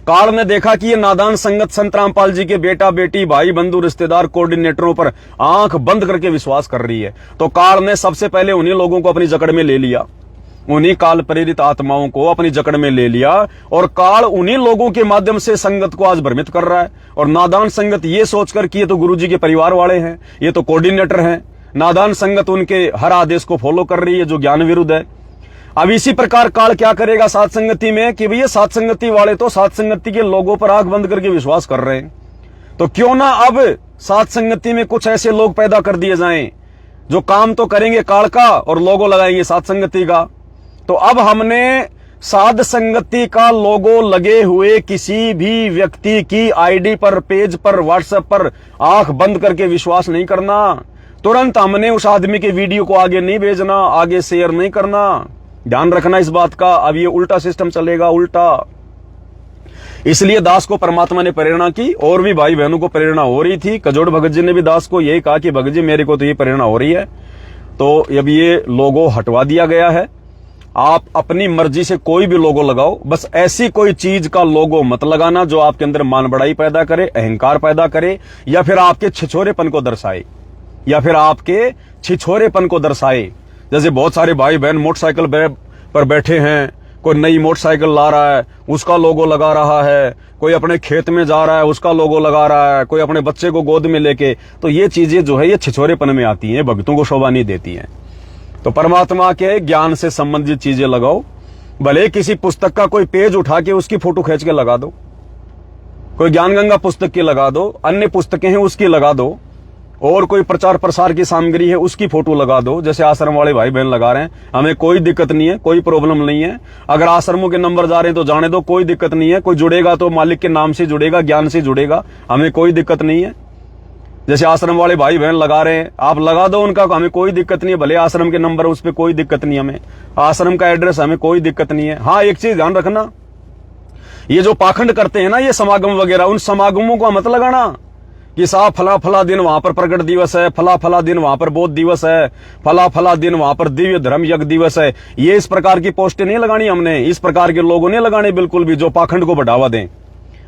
[SPEAKER 1] काल ने देखा कि ये नादान संगत संत रामपाल जी के बेटा बेटी भाई बंधु रिश्तेदार कोऑर्डिनेटरों पर आंख बंद करके विश्वास कर रही है, तो काल ने सबसे पहले उन्हीं लोगों को अपनी जकड़ में ले लिया, उन्हीं काल प्रेरित आत्माओं को अपनी जकड़ में ले लिया, और काल उन्हीं लोगों के माध्यम से संगत को आज भ्रमित कर रहा है। और नादान संगत ये सोचकर कि ये तो गुरुजी के परिवार वाले हैं, ये तो कोऑर्डिनेटर हैं, नादान संगत उनके हर आदेश को फॉलो कर रही है जो ज्ञान विरुद्ध है। अब इसी प्रकार काल क्या करेगा सात संगति में कि भैया सात संगति वाले तो सात संगति के लोगों पर आंख बंद करके विश्वास कर रहे हैं, तो क्यों ना अब सात संगति में कुछ ऐसे लोग पैदा कर दिए जाएं जो काम तो करेंगे काल का और लोगो लगाएंगे सात संगति का। तो अब हमने साध संगति का लोगो लगे हुए किसी भी व्यक्ति की आईडी पर, पेज पर, व्हाट्सएप पर आंख बंद करके विश्वास नहीं करना। तुरंत हमने उस आदमी के वीडियो को आगे नहीं भेजना, आगे शेयर नहीं करना। ध्यान रखना इस बात का। अब ये उल्टा सिस्टम चलेगा, उल्टा। इसलिए दास को परमात्मा ने प्रेरणा की, और भी भाई बहनों को प्रेरणा हो रही थी। कजोड़ भगत जी ने भी दास को यही कहा कि भगत जी मेरे को तो ये प्रेरणा हो रही है, तो अब ये लोगो हटवा दिया गया है। आप अपनी मर्जी से कोई भी लोगो लगाओ, बस ऐसी कोई चीज का लोगो मत लगाना जो आपके अंदर मान बढ़ाई पैदा करे, अहंकार पैदा करे, या फिर आपके छिछोरेपन को दर्शाए, या फिर आपके छिछोरेपन को दर्शाए। जैसे बहुत सारे भाई बहन मोटरसाइकिल पर बैठे हैं, कोई नई मोटरसाइकिल ला रहा है उसका लोगो लगा रहा है, कोई अपने खेत में जा रहा है उसका लोगो लगा रहा है, कोई अपने बच्चे को गोद में लेके, तो ये चीजें जो है ये छिछोरेपन में आती हैं, भक्तों को शोभा नहीं देती हैं। तो परमात्मा के ज्ञान से संबंधित चीजें लगाओ। भले किसी पुस्तक का कोई पेज उठा के उसकी फोटो खींच के लगा दो, कोई ज्ञान गंगा पुस्तक की लगा दो, अन्य पुस्तकें हैं उसकी लगा दो, और कोई प्रचार प्रसार की सामग्री है उसकी फोटो लगा दो, जैसे आश्रम वाले भाई बहन लगा रहे हैं। हमें कोई दिक्कत नहीं है, कोई प्रॉब्लम नहीं है। अगर आश्रमों के नंबर जा रहे हैं तो जाने दो, कोई दिक्कत नहीं है। कोई जुड़ेगा तो मालिक के नाम से जुड़ेगा, ज्ञान से जुड़ेगा, हमें कोई दिक्कत नहीं है। जैसे आश्रम वाले भाई बहन लगा रहे हैं, आप लगा दो उनका, हमें कोई दिक्कत नहीं है। भले आश्रम के नंबर उस पर कोई दिक्कत नहीं, हमें आश्रम का एड्रेस हमें कोई दिक्कत नहीं है। हाँ, एक चीज ध्यान रखना, ये जो पाखंड करते हैं ना ये समागम वगैरह, उन समागमों को मत लगाना कि साहब फला फला दिन वहां पर प्रकट दिवस है, फला फला दिन वहां पर बोध दिवस है, फला फला दिन वहां पर दिव्य धर्म यज्ञ दिवस है। ये इस प्रकार की पोस्टें नहीं लगानी हमने, इस प्रकार के लोगों ने लगाने बिल्कुल भी जो पाखंड को बढ़ावा दें।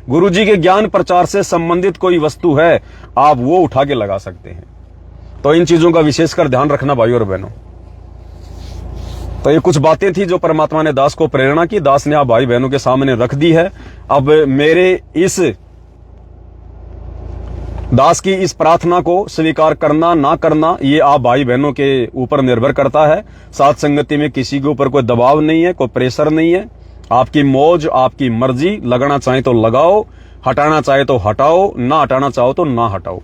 [SPEAKER 1] गुरुजी के ज्ञान प्रचार से संबंधित कोई वस्तु है आप वो उठा के लगा सकते हैं। तो इन चीजों का विशेषकर ध्यान रखना भाइयों और बहनों। तो ये कुछ बातें थी जो परमात्मा ने दास को प्रेरणा की, दास ने आप भाई बहनों के सामने रख दी है। अब मेरे इस दास की इस प्रार्थना को स्वीकार करना ना करना ये आप भाई बहनों के ऊपर निर्भर करता है। साथ संगति में किसी के ऊपर कोई दबाव नहीं है, कोई प्रेशर नहीं है। आपकी मौज, आपकी मर्जी, लगाना चाहे तो लगाओ, हटाना चाहे तो हटाओ, ना हटाना चाहो तो ना हटाओ।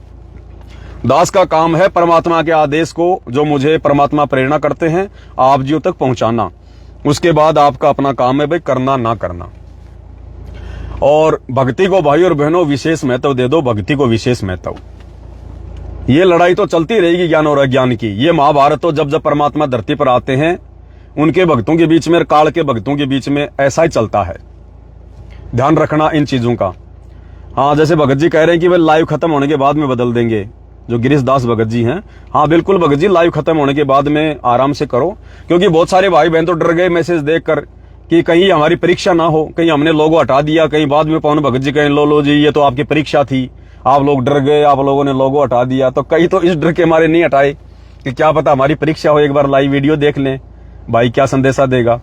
[SPEAKER 1] दास का काम है परमात्मा के आदेश को जो मुझे परमात्मा प्रेरणा करते हैं आप जियों तक पहुंचाना। उसके बाद आपका अपना काम है भाई करना ना करना। और भक्ति को भाई और बहनों विशेष महत्व दे दो, भक्ति को विशेष महत्व। ये लड़ाई तो चलती रहेगी ज्ञान और अज्ञान की। ये महाभारत तो जब जब परमात्मा धरती पर आते हैं उनके भक्तों के बीच में, काल के भक्तों के बीच में ऐसा ही चलता है। ध्यान रखना इन चीजों का। हाँ, जैसे भगत जी कह रहे हैं कि वे लाइव खत्म होने के बाद में बदल देंगे, जो गिरीश दास भगत जी हैं। हाँ बिल्कुल भगत जी, लाइव खत्म होने के बाद में आराम से करो, क्योंकि बहुत सारे भाई बहन तो डर गए मैसेज देखकर कि कहीं हमारी परीक्षा ना हो, कहीं हमने लोगो हटा दिया, कहीं बाद में पवन भगत जी कहें लो जी ये तो आपकी परीक्षा थी, आप लोग डर गए, आप लोगों ने लोगो हटा दिया। तो कई तो इस डर के मारे नहीं हटाए कि क्या पता हमारी परीक्षा हो, एक बार लाइव वीडियो देख लें भाई क्या संदेशा देगा।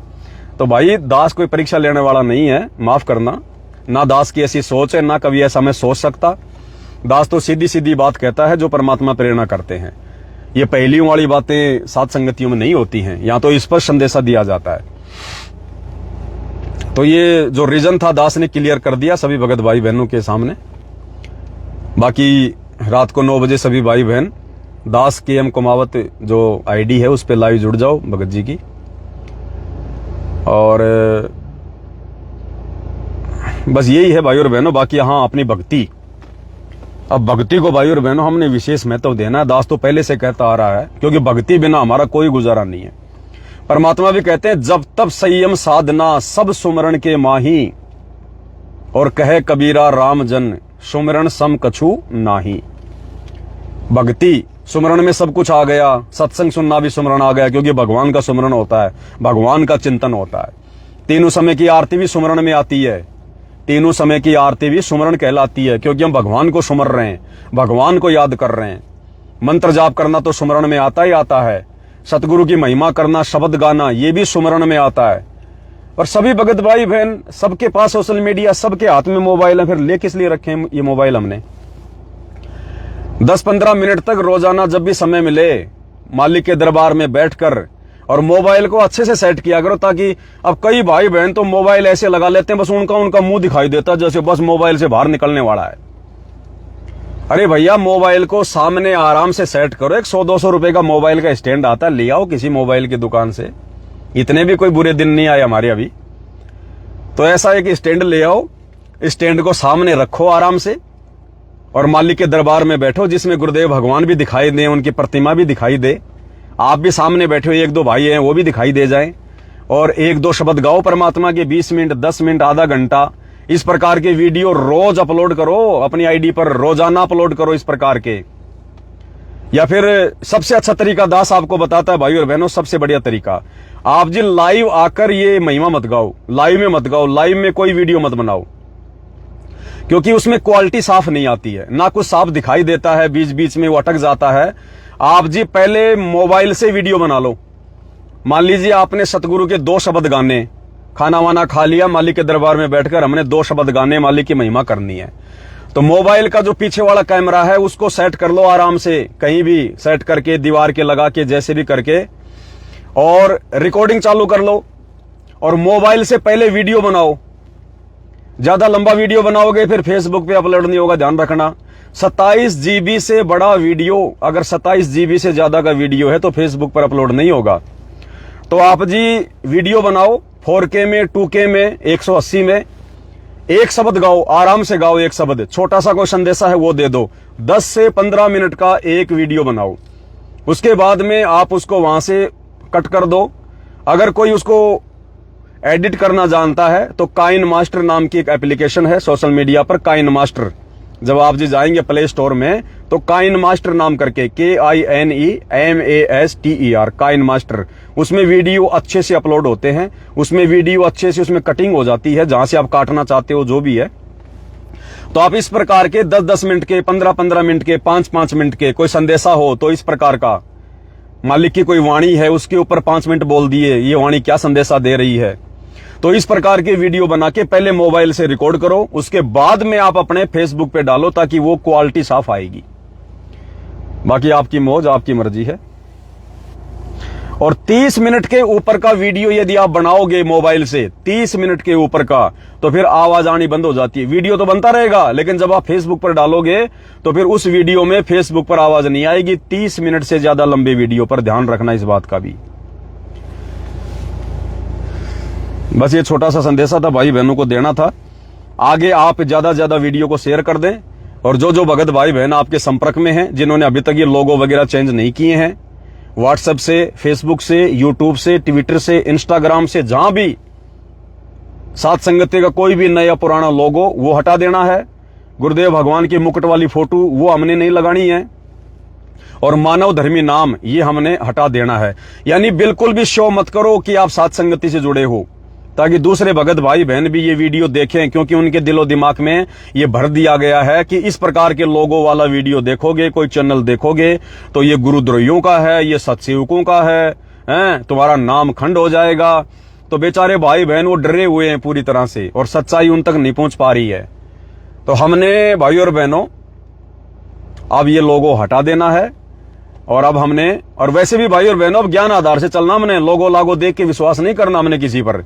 [SPEAKER 1] तो भाई दास कोई परीक्षा लेने वाला नहीं है, माफ करना। ना दास की ऐसी सोच है, ना कभी ऐसा मैं सोच सकता। दास तो सीधी सीधी बात कहता है जो परमात्मा प्रेरणा करते हैं। ये पहलियों वाली बातें सात संगतियों में नहीं होती हैं, यहाँ तो स्पष्ट संदेशा दिया जाता है। तो ये जो रीजन था दास ने क्लियर कर दिया सभी भगत भाई बहनों के सामने। बाकी रात को 9 बजे सभी भाई बहन दास के एम कुमावत जो आईडी है उस पर लाइव जुड़ जाओ भगत जी की। और बस यही है भाई और बहनों। बाकी हाँ, अपनी भक्ति, अब भक्ति को भाई और बहनों हमने विशेष महत्व देना है। दास तो पहले से कहता आ रहा है, क्योंकि भक्ति बिना हमारा कोई गुजारा नहीं है। परमात्मा भी कहते हैं, जब तब संयम साधना सब सुमरण के माही, और कहे कबीरा राम जन सुमरण सम कछु नाही। भक्ति सुमरण में सब कुछ आ गया, सत्संग सुनना भी सुमरण आ गया, क्योंकि भगवान का सुमरण होता है, भगवान का चिंतन होता है। तीनों समय की आरती भी सुमरण में आती है, तीनों समय की आरती भी सुमरण कहलाती है, क्योंकि हम भगवान को सुमर रहे हैं, भगवान को याद कर रहे हैं। मंत्र जाप करना तो सुमरण में आता ही आता है, सतगुरु की महिमा करना, शब्द गाना, ये भी सुमरण में आता है। और सभी भगत भाई बहन, सबके पास सोशल मीडिया, सबके हाथ में मोबाइल है, फिर ले किस लिए रखे ये मोबाइल हमने? 10-15 मिनट तक रोजाना जब भी समय मिले, मालिक के दरबार में बैठकर और मोबाइल को अच्छे से सेट किया करो, ताकि अब कई भाई बहन तो मोबाइल ऐसे लगा लेते हैं, बस उनका मुंह दिखाई देता जैसे बस मोबाइल से बाहर निकलने वाला है। अरे भैया, मोबाइल को सामने आराम से सेट करो। 100-200 रुपए का मोबाइल का स्टैंड आता है, ले आओ किसी मोबाइल की दुकान से। इतने भी कोई बुरे दिन नहीं आए हमारे अभी। तो ऐसा एक स्टैंड ले आओ, स्टैंड को सामने रखो आराम से, और मालिक के दरबार में बैठो, जिसमें गुरुदेव भगवान भी दिखाई दे, उनकी प्रतिमा भी दिखाई दे, आप भी सामने बैठे हो, 1-2 भाई हैं वो भी दिखाई दे जाएं, और 1-2 शब्द गाओ परमात्मा के, 20 मिनट, 10 मिनट, आधा घंटा। इस प्रकार के वीडियो रोज अपलोड करो अपनी आईडी पर, रोजाना अपलोड करो इस प्रकार के। या फिर सबसे अच्छा तरीका दास आपको बताता है भाई और बहनों, सबसे बढ़िया तरीका, आप जी लाइव आकर ये महिमा मत गाओ, लाइव में मत गाओ, लाइव में कोई वीडियो मत बनाओ, क्योंकि उसमें क्वालिटी साफ नहीं आती है, ना कुछ साफ दिखाई देता है, बीच बीच में वो अटक जाता है। आप जी पहले मोबाइल से वीडियो बना लो। मान लीजिए आपने सतगुरु के 2 शब्द गाने, खाना वाना खा लिया, मालिक के दरबार में बैठकर हमने 2 शब्द गाने, मालिक की महिमा करनी है, तो मोबाइल का जो पीछे वाला कैमरा है उसको सेट कर लो आराम से, कहीं भी सेट करके, दीवार के लगा के, जैसे भी करके, और रिकॉर्डिंग चालू कर लो, और मोबाइल से पहले वीडियो बनाओ। ज्यादा लंबा वीडियो बनाओगे फिर फेसबुक पे अपलोड नहीं होगा, ध्यान रखना। 27 GB से बड़ा वीडियो, अगर 27 GB से ज्यादा का वीडियो है तो फेसबुक पर अपलोड नहीं होगा। तो आप जी वीडियो बनाओ 4K में, 2K में, 180 में, एक शब्द गाओ, आराम से गाओ, एक शब्द, छोटा सा कोई संदेशा है वो दे दो। 10 से 15 मिनट का एक वीडियो बनाओ। उसके बाद में आप उसको वहां से कट कर दो। अगर कोई उसको एडिट करना जानता है तो काइन मास्टर नाम की एक एप्लीकेशन है सोशल मीडिया पर, काइन मास्टर। जब आप जी जाएंगे प्ले स्टोर में तो काइन मास्टर नाम करके, KINEMASTER, काइन मास्टर, उसमें वीडियो अच्छे से अपलोड होते हैं, उसमें वीडियो अच्छे से, उसमें कटिंग हो जाती है जहां से आप काटना चाहते हो, जो भी है। तो आप इस प्रकार के 10-10 मिनट के, 15-15 मिनट के, 5-5 मिनट के, कोई संदेशा हो तो इस प्रकार का, मालिक की कोई वाणी है उसके ऊपर 5 मिनट बोल दिए, ये वाणी क्या संदेशा दे रही है, तो इस प्रकार के वीडियो बना के पहले मोबाइल से रिकॉर्ड करो, उसके बाद में आप अपने फेसबुक पे डालो, ताकि वो क्वालिटी साफ आएगी। बाकी आपकी मौज, आपकी मर्जी है। और 30 मिनट के ऊपर का वीडियो यदि आप बनाओगे मोबाइल से, 30 मिनट के ऊपर का, तो फिर आवाज आनी बंद हो जाती है। वीडियो तो बनता रहेगा, लेकिन जब आप फेसबुक पर डालोगे तो फिर उस वीडियो में फेसबुक पर आवाज नहीं आएगी। 30 मिनट से ज्यादा लंबे वीडियो पर ध्यान रखना इस बात का भी। बस ये छोटा सा संदेशा था भाई बहनों को देना था। आगे आप ज्यादा से ज्यादा वीडियो को शेयर कर दें, और जो जो भगत भाई बहन आपके संपर्क में हैं, जिन्होंने अभी तक ये लोगो वगैरह चेंज नहीं किए हैं, व्हाट्सएप से, फेसबुक से, यूट्यूब से, ट्विटर से, इंस्टाग्राम से, जहां भी सात संगति का कोई भी नया पुराना लोगो वो हटा देना है। गुरुदेव भगवान की मुकुट वाली फोटो वो हमने नहीं लगानी है, और मानव धर्मी नाम ये हमने हटा देना है। यानी बिल्कुल भी शो मत करो कि आप सात संगति से जुड़े हो, ताकि दूसरे भगत भाई बहन भी ये वीडियो देखें, क्योंकि उनके दिलो दिमाग में ये भर दिया गया है कि इस प्रकार के लोगों वाला वीडियो देखोगे, कोई चैनल देखोगे तो ये गुरुद्रोहियों का है, ये सत्सेवकों का है, तुम्हारा नाम खंड हो जाएगा। तो बेचारे भाई बहन वो डरे हुए हैं पूरी तरह से, और सच्चाई उन तक नहीं पहुंच पा रही है। तो हमने भाई और बहनों अब ये लोगो हटा देना है, और अब हमने, और वैसे भी भाई और बहनों अब ज्ञान आधार से चलना, हमने लोगो लागो देख के विश्वास नहीं करना हमने किसी पर।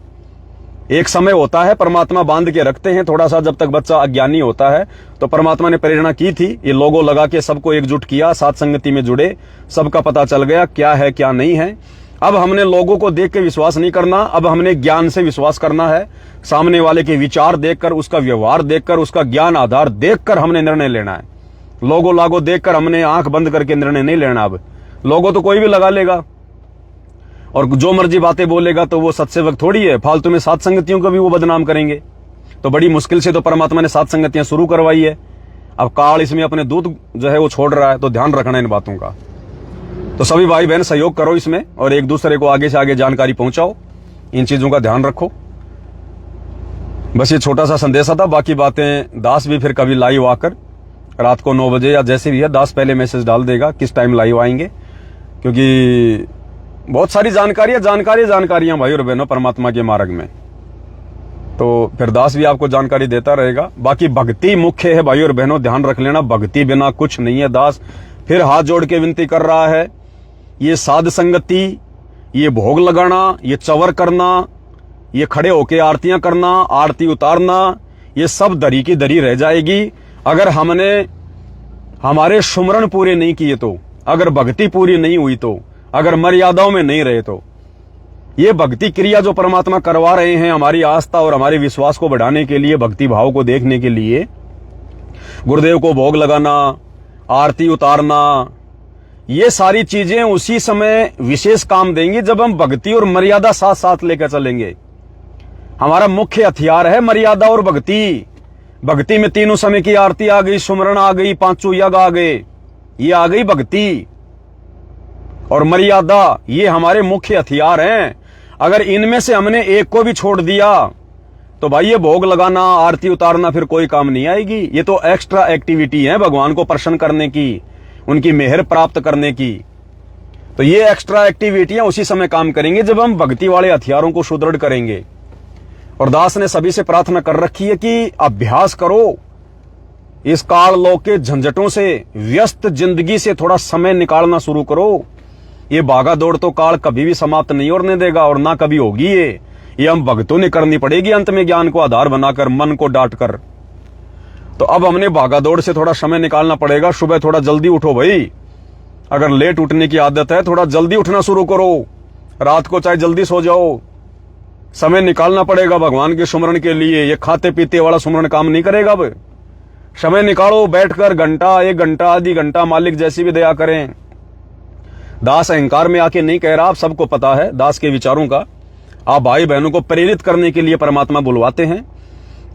[SPEAKER 1] एक समय होता है, परमात्मा बांध के रखते हैं थोड़ा सा, जब तक बच्चा अज्ञानी होता है। तो परमात्मा ने प्रेरणा की थी, ये लोगो लगा के सबको एकजुट किया, सात संगति में जुड़े, सबका पता चल गया क्या है क्या नहीं है। अब हमने लोगों को देख के विश्वास नहीं करना, अब हमने ज्ञान से विश्वास करना है। सामने वाले के विचार देखकर, उसका व्यवहार देखकर, उसका ज्ञान आधार देखकर हमने निर्णय लेना है। लोगो लागो देखकर हमने आंख बंद करके निर्णय नहीं लेना। अब लोगों तो कोई भी लगा लेगा और जो मर्जी बातें बोलेगा, तो वो सत्सेवक थोड़ी है। फालतू में सात संगतियों को भी वो बदनाम करेंगे। तो बड़ी मुश्किल से तो परमात्मा ने सात संगतियां शुरू करवाई है। अब काल इसमें अपने दूध जो है वो छोड़ रहा है, तो ध्यान रखना इन बातों का। तो सभी भाई बहन सहयोग करो इसमें और एक दूसरे को आगे से आगे जानकारी पहुंचाओ। इन चीजों का ध्यान रखो। बस ये छोटा सा संदेशा था। बाकी बातें दास भी फिर कभी लाइव आकर रात को 9 बजे या जैसे भी है, दास पहले मैसेज डाल देगा किस टाइम लाइव आएंगे, क्योंकि बहुत सारी जानकारियां भाई और बहनों परमात्मा के मार्ग में। तो फिर दास भी आपको जानकारी देता रहेगा। बाकी भक्ति मुख्य है भाई और बहनों, ध्यान रख लेना। भक्ति बिना कुछ नहीं है। दास फिर हाथ जोड़ के विनती कर रहा है, ये साध संगति, ये भोग लगाना, ये चवर करना, ये खड़े होके आरतियां करना, आरती उतारना, ये सब दरी की दरी रह जाएगी अगर हमने हमारे सुमरण पूरे नहीं किए तो, अगर भक्ति पूरी नहीं हुई तो, अगर मर्यादाओं में नहीं रहे तो। ये भक्ति क्रिया जो परमात्मा करवा रहे हैं हमारी आस्था और हमारे विश्वास को बढ़ाने के लिए, भक्ति भाव को देखने के लिए, गुरुदेव को भोग लगाना, आरती उतारना, ये सारी चीजें उसी समय विशेष काम देंगी जब हम भक्ति और मर्यादा साथ साथ लेकर चलेंगे। हमारा मुख्य हथियार है मर्यादा और भक्ति। भक्ति में तीनों समय की आरती आ गई, सुमरण आ गई, पांचों यज्ञ आ गए, ये आ गई भक्ति और मर्यादा। ये हमारे मुख्य हथियार हैं। अगर इनमें से हमने एक को भी छोड़ दिया तो भाई ये भोग लगाना, आरती उतारना फिर कोई काम नहीं आएगी। ये तो एक्स्ट्रा एक्टिविटी है भगवान को प्रसन्न करने की, उनकी मेहर प्राप्त करने की। तो ये एक्स्ट्रा एक्टिविटियां उसी समय काम करेंगे जब हम भक्ति वाले हथियारों को सुदृढ़ करेंगे। और दास ने सभी से प्रार्थना कर रखी है कि अभ्यास करो, इस काल लोक के झंझटों से, व्यस्त जिंदगी से थोड़ा समय निकालना शुरू करो। ये भागा दौड़ तो काल कभी भी समाप्त नहीं होने देगा और ना कभी होगी। ये हम भक्तों ने करनी पड़ेगी अंत में, ज्ञान को आधार बनाकर, मन को डांट कर। तो अब हमने भागा दौड़ से थोड़ा समय निकालना पड़ेगा। सुबह थोड़ा जल्दी उठो भाई, अगर लेट उठने की आदत है थोड़ा जल्दी उठना शुरू करो। रात को चाहे जल्दी सो जाओ, समय निकालना पड़ेगा भगवान के सुमरण के लिए। ये खाते पीते वाला सुमरण काम नहीं करेगा। अब समय निकालो, बैठकर घंटा, 1 घंटा, आधी घंटा, मालिक जैसी भी दया करें। दास अहंकार में आके नहीं कह रहा, आप सबको पता है दास के विचारों का। आप भाई बहनों को प्रेरित करने के लिए परमात्मा बुलवाते हैं।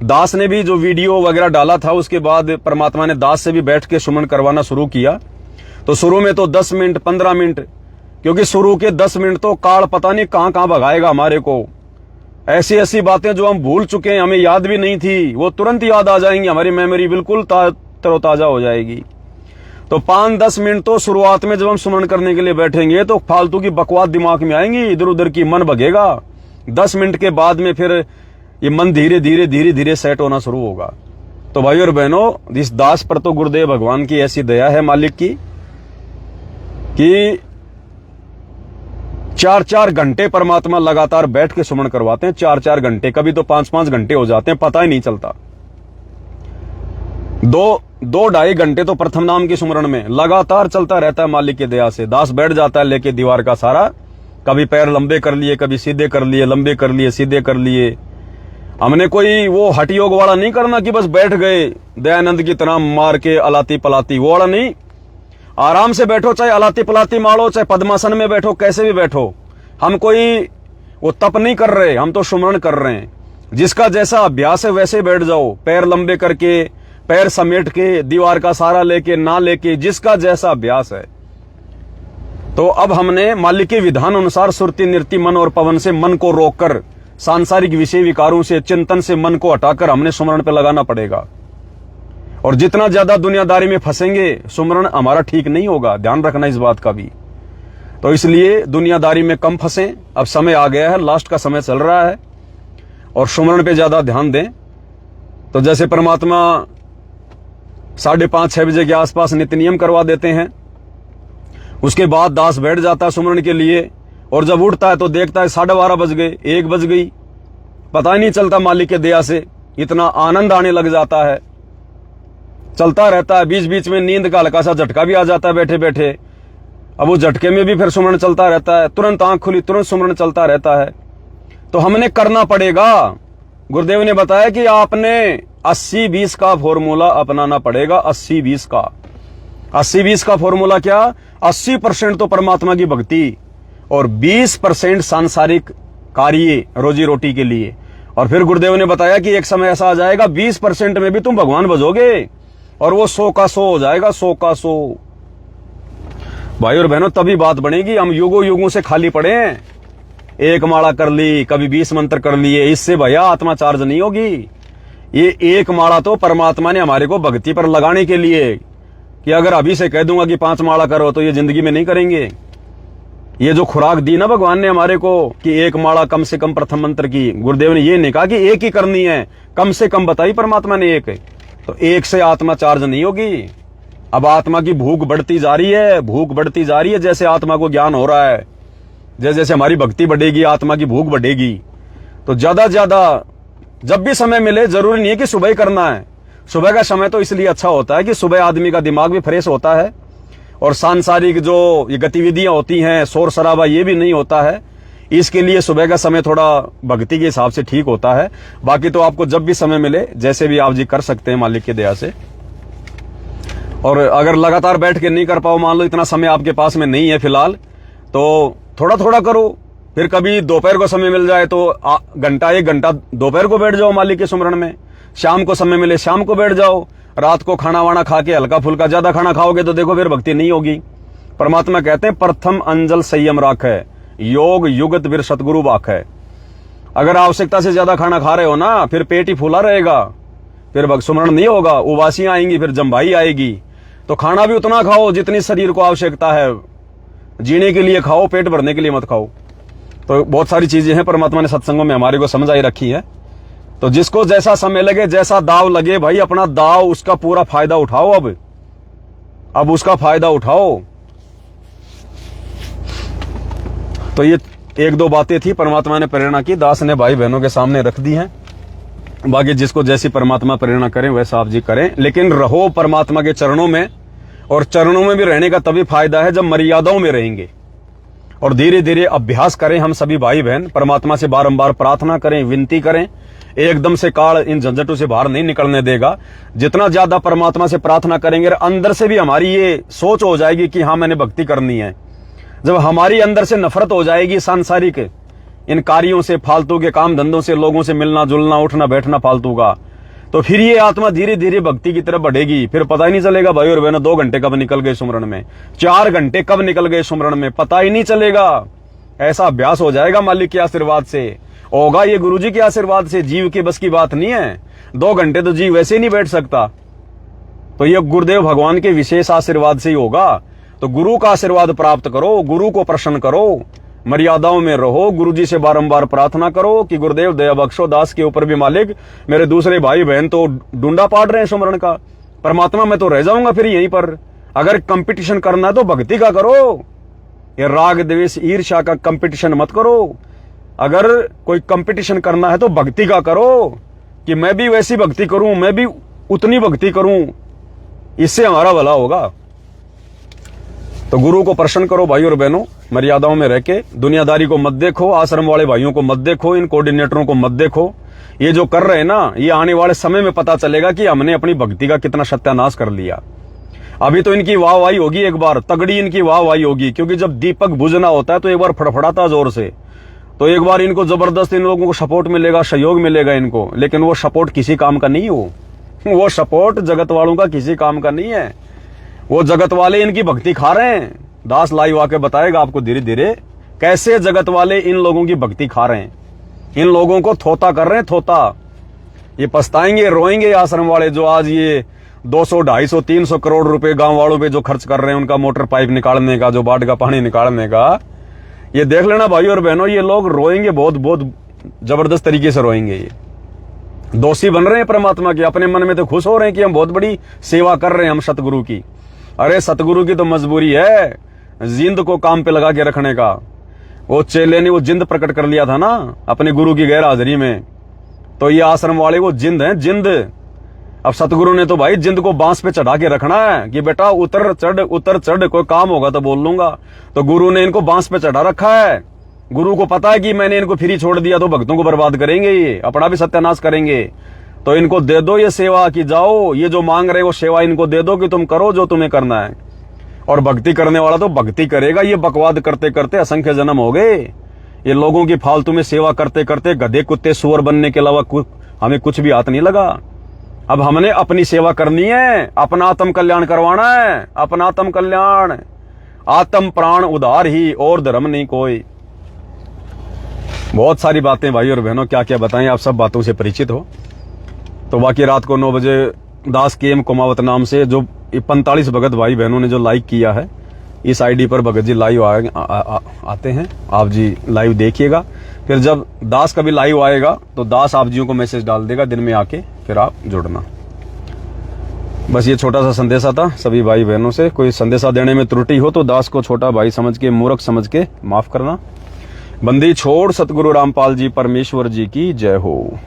[SPEAKER 1] दास ने भी जो वीडियो वगैरह डाला था, उसके बाद परमात्मा ने दास से भी बैठ के सुमन करवाना शुरू किया। तो शुरू में तो 10 मिनट 15 मिनट, क्योंकि शुरू के 10 मिनट तो काल पता नहीं कहां कहां भगाएगा हमारे को। ऐसी ऐसी बातें जो हम भूल चुके हैं, हमें याद भी नहीं थी, वो तुरंत याद आ जाएंगी। हमारी मेमोरी बिल्कुल तरोताजा हो जाएगी। तो 5-10 मिनट तो शुरुआत में जब हम सुमन करने के लिए बैठेंगे तो फालतू की बकवास दिमाग में आएंगी, इधर उधर की मन भगेगा। 10 मिनट के बाद में फिर ये मन धीरे धीरे सेट होना शुरू होगा। तो भाई और बहनों, इस दास पर तो गुरुदेव भगवान की ऐसी दया है मालिक की कि 4-4 घंटे परमात्मा लगातार बैठ के सुमन करवाते हैं। 4-4 घंटे, कभी तो 5-5 घंटे हो जाते हैं, पता ही नहीं चलता। 2-2.5 घंटे तो प्रथम नाम की सुमरण में लगातार चलता रहता है मालिक की दया से। दास बैठ जाता है लेके दीवार का सारा, कभी पैर लंबे कर लिए, कभी सीधे कर लिए, लंबे कर लिए, सीधे कर लिए। हमने कोई वो हठ योग वाला नहीं करना कि बस बैठ गए दयानंद की तरह मार के अलाती पलाती, वो वाला नहीं। आराम से बैठो, चाहे अलाती पलाती मारो, चाहे पद्मासन में बैठो, कैसे भी बैठो। हम कोई वो तप नहीं कर रहे, हम तो सुमरण कर रहे हैं। जिसका जैसा अभ्यास है वैसे बैठ जाओ, पैर लंबे करके, पैर समेट के, दीवार का सहारा लेके, ना लेके, जिसका जैसा अभ्यास है। तो अब हमने मालिक के विधान अनुसार सुरति नृत्य मन और पवन से मन को रोककर, सांसारिक विषय विकारों से, चिंतन से मन को हटाकर हमने सुमरण पे लगाना पड़ेगा। और जितना ज्यादा दुनियादारी में फंसेंगे, सुमरण हमारा ठीक नहीं होगा। ध्यान रखना इस बात का भी। तो इसलिए दुनियादारी में कम फंसें। अब समय आ गया है, लास्ट का समय चल रहा है और सुमरण पे ज्यादा ध्यान दें। तो जैसे परमात्मा 5:30-6 बजे के आसपास नित्य नियम करवा देते हैं, उसके बाद दास बैठ जाता है सुमरण के लिए। और जब उठता है तो देखता है 12:30 बज गए, 1 बज गई, पता ही नहीं चलता। मालिक के दया से इतना आनंद आने लग जाता है, चलता रहता है। बीच बीच में नींद का हल्का सा झटका भी आ जाता है बैठे बैठे। अब वो झटके में भी फिर सुमरण चलता रहता है, तुरंत आंख खुली तुरंत सुमरण चलता रहता है। तो हमने करना पड़ेगा। गुरुदेव ने बताया कि आपने 80-20 का फॉर्मूला अपनाना पड़ेगा। 80-20 का 80-20 का फॉर्मूला क्या? 80% तो परमात्मा की भक्ति और 20% सांसारिक कार्य रोजी रोटी के लिए। और फिर गुरुदेव ने बताया कि एक समय ऐसा आ जाएगा 20% में भी तुम भगवान भजोगे और वो 100 का 100 हो जाएगा, 100 का 100। भाई और बहनों, तभी बात बनेगी। हम युगों युगों से खाली पड़े हैं, एक माला कर ली, कभी 20 मंत्र कर लिए, इससे भैया आत्मा चार्ज नहीं होगी। ये एक माला तो परमात्मा ने हमारे को भक्ति पर लगाने के लिए, कि अगर अभी से कह दूंगा कि 5 माला करो तो ये जिंदगी में नहीं करेंगे। ये जो खुराक दी ना भगवान ने हमारे को कि एक माला कम से कम प्रथम मंत्र की, गुरुदेव ने ये नहीं कहा कि एक ही करनी है, कम से कम बताई परमात्मा ने एक। तो एक से आत्मा चार्ज नहीं होगी। अब आत्मा की भूख बढ़ती जा रही है, भूख बढ़ती जा रही है। जैसे आत्मा को ज्ञान हो रहा है, जैसे जैसे हमारी भक्ति बढ़ेगी, आत्मा की भूख बढ़ेगी। तो ज्यादा ज्यादा जब भी समय मिले, जरूरी नहीं है कि सुबह ही करना है। सुबह का समय तो इसलिए अच्छा होता है कि सुबह आदमी का दिमाग भी फ्रेश होता है और सांसारिक जो ये गतिविधियां होती हैं, शोर शराबा, ये भी नहीं होता है। इसके लिए सुबह का समय थोड़ा भक्ति के हिसाब से ठीक होता है। बाकी तो आपको जब भी समय मिले, जैसे भी आप जी कर सकते हैं मालिक की दया से। और अगर लगातार बैठ के नहीं कर पाओ, मान लो इतना समय आपके पास में नहीं है फिलहाल, तो थोड़ा थोड़ा करो। फिर कभी दोपहर को समय मिल जाए तो घंटा 1 घंटा दोपहर को बैठ जाओ मालिक के सुमरण में। शाम को समय मिले शाम को बैठ जाओ। रात को खाना वाना खा के हल्का फुल्का, ज्यादा खाना खाओगे तो देखो फिर भक्ति नहीं होगी। परमात्मा कहते हैं प्रथम अंजल संयम राख है, योग युगत वीर सतगुरु बाख है। अगर आवश्यकता से ज्यादा खाना खा रहे हो ना, फिर पेट ही फूला रहेगा, फिर सुमरण नहीं होगा, उबासियां आएंगी, फिर जम्भाई आएगी। तो खाना भी उतना खाओ जितनी शरीर को आवश्यकता है, जीने के लिए खाओ, पेट भरने के लिए मत खाओ। तो बहुत सारी चीजें हैं परमात्मा ने सत्संगों में हमारे को समझाई रखी है। तो जिसको जैसा समय लगे, जैसा दाव लगे, भाई अपना दाव, उसका पूरा फायदा उठाओ। अब उसका फायदा उठाओ। तो ये 1-2 बातें थी परमात्मा ने प्रेरणा की, दास ने भाई बहनों के सामने रख दी हैं। बाकी जिसको जैसी परमात्मा प्रेरणा करें वैसा आप जी करें, लेकिन रहो परमात्मा के चरणों में। और चरणों में भी रहने का तभी फायदा है जब मर्यादाओं में रहेंगे। और धीरे धीरे अभ्यास करें हम सभी भाई बहन, परमात्मा से बारंबार प्रार्थना करें, विनती करें। एकदम से काल इन झंझटों से बाहर नहीं निकलने देगा। जितना ज्यादा परमात्मा से प्रार्थना करेंगे, अंदर से भी हमारी ये सोच हो जाएगी कि हाँ मैंने भक्ति करनी है। जब हमारी अंदर से नफरत हो जाएगी सांसारिक इन कार्यों से, फालतू के काम धंधों से, लोगों से मिलना जुलना, उठना बैठना फालतू का, तो फिर ये आत्मा धीरे धीरे भक्ति की तरफ बढ़ेगी। फिर पता ही नहीं चलेगा भाई और बहनों 2 घंटे कब निकल गए सुमरण में, 4 घंटे कब निकल गए सुमरण में, पता ही नहीं चलेगा। ऐसा अभ्यास हो जाएगा मालिक के आशीर्वाद से, होगा ये गुरुजी के आशीर्वाद से। जीव के बस की बात नहीं है, 2 घंटे तो जीव वैसे ही नहीं बैठ सकता। तो ये गुरुदेव भगवान के विशेष आशीर्वाद से ही होगा। तो गुरु का आशीर्वाद प्राप्त करो, गुरु को प्रसन्न करो, मर्यादाओं में रहो, गुरुजी से बारंबार प्रार्थना करो कि गुरुदेव दया बख्शो। दास के ऊपर भी मालिक, मेरे दूसरे भाई बहन तो डूंडा पाड़ रहे हैं सुमरण का, परमात्मा मैं तो रह जाऊंगा फिर यहीं पर। अगर कंपटीशन करना है तो भक्ति का करो, ये राग द्वेष ईर्ष्या का कंपटीशन मत करो। अगर कोई कंपटीशन करना है तो भक्ति का करो, कि मैं भी वैसी भक्ति करूं, मैं भी उतनी भक्ति करूं, इससे हमारा भला होगा। तो गुरु को प्रसन्न करो भाई और बहनों, मर्यादाओं में रह के। दुनियादारी को मत देखो, आश्रम वाले भाइयों को मत देखो, इन कोऑर्डिनेटरों को मत देखो। ये जो कर रहे हैं ना, ये आने वाले समय में पता चलेगा कि हमने अपनी भक्ति का कितना सत्यानाश कर लिया। अभी तो इनकी वाहवाही होगी, एक बार तगड़ी इनकी वाहवाही होगी, क्योंकि जब दीपक बुझना होता है तो एक बार फड़फड़ाता जोर से, तो एक बार इनको जबरदस्त इन लोगों को सपोर्ट मिलेगा, सहयोग मिलेगा इनको। लेकिन वो सपोर्ट किसी काम का नहीं हो, वो सपोर्ट जगत वालों का किसी काम का नहीं है। वो जगत वाले इनकी भक्ति खा रहे हैं। दास लाइव आके बताएगा आपको धीरे धीरे कैसे जगत वाले इन लोगों की भक्ति खा रहे हैं, इन लोगों को थोता कर रहे हैं, थोता। ये पछताएंगे, रोएंगे आश्रम वाले, जो आज ये 200, 250, 300 करोड़ रुपए गांव वालों पे जो खर्च कर रहे हैं, उनका मोटर पाइप निकालने का, जो बाढ़ का पानी निकालने का। ये देख लेना भाई और बहनों, ये लोग रोएंगे, बहुत बहुत जबरदस्त तरीके से रोएंगे। ये दोषी बन रहे हैं परमात्मा के, अपने मन में तो खुश हो रहे हैं कि हम बहुत बड़ी सेवा कर रहे हैं हम सतगुरु की। अरे सतगुरु की तो मजबूरी है जिंद को काम पे लगा के रखने का। वो चेले ने वो जिंद प्रकट कर लिया था ना अपने गुरु की गैर हाजिरी में, तो ये आश्रम वाले वो जिंद हैं, जिंद। अब सतगुरु ने तो भाई जिंद को बांस पे चढ़ा के रखना है कि बेटा उतर चढ़, कोई काम होगा तो बोल लूंगा। तो गुरु ने इनको बांस पे चढ़ा रखा है। गुरु को पता है कि मैंने इनको फ्री छोड़ दिया तो भक्तों को बर्बाद करेंगे, ये अपना भी सत्यानाश करेंगे। तो इनको दे दो ये सेवा की जाओ, ये जो मांग रहे हो सेवा इनको दे दो कि तुम करो जो तुम्हें करना है। और भक्ति करने वाला तो भक्ति करेगा। ये बकवाद करते करते असंख्य जन्म हो गए। ये लोगों की फालतू में सेवा करते करते गधे कुत्ते सुअर बनने के अलावा हमें कुछ भी हाथ नहीं लगा। अब हमने अपनी सेवा करनी है, अपना आत्म कल्याण करवाना है, अपना आत्म कल्याण, आत्म प्राण उधार ही, और धर्म नहीं कोई। बहुत सारी बातें भाई और बहनों, क्या क्या बताएं, आप सब बातों से परिचित हो। तो बाकी रात को 9 बजे दास के एम कुमावत नाम से जो 45 भगत भाई बहनों ने जो लाइक किया है, इस आईडी पर भगत जी लाइव आते हैं। आप जी लाइव देखिएगा। फिर जब दास का भी लाइव आएगा तो दास आप जियों को मैसेज डाल देगा दिन में आके, फिर आप जुड़ना। बस ये छोटा सा संदेशा था सभी भाई बहनों से। कोई संदेशा देने में त्रुटि हो तो दास को छोटा भाई समझ के, मूर्ख समझ के माफ करना। बंदी छोड़ सतगुरु रामपाल जी परमेश्वर जी की जय हो।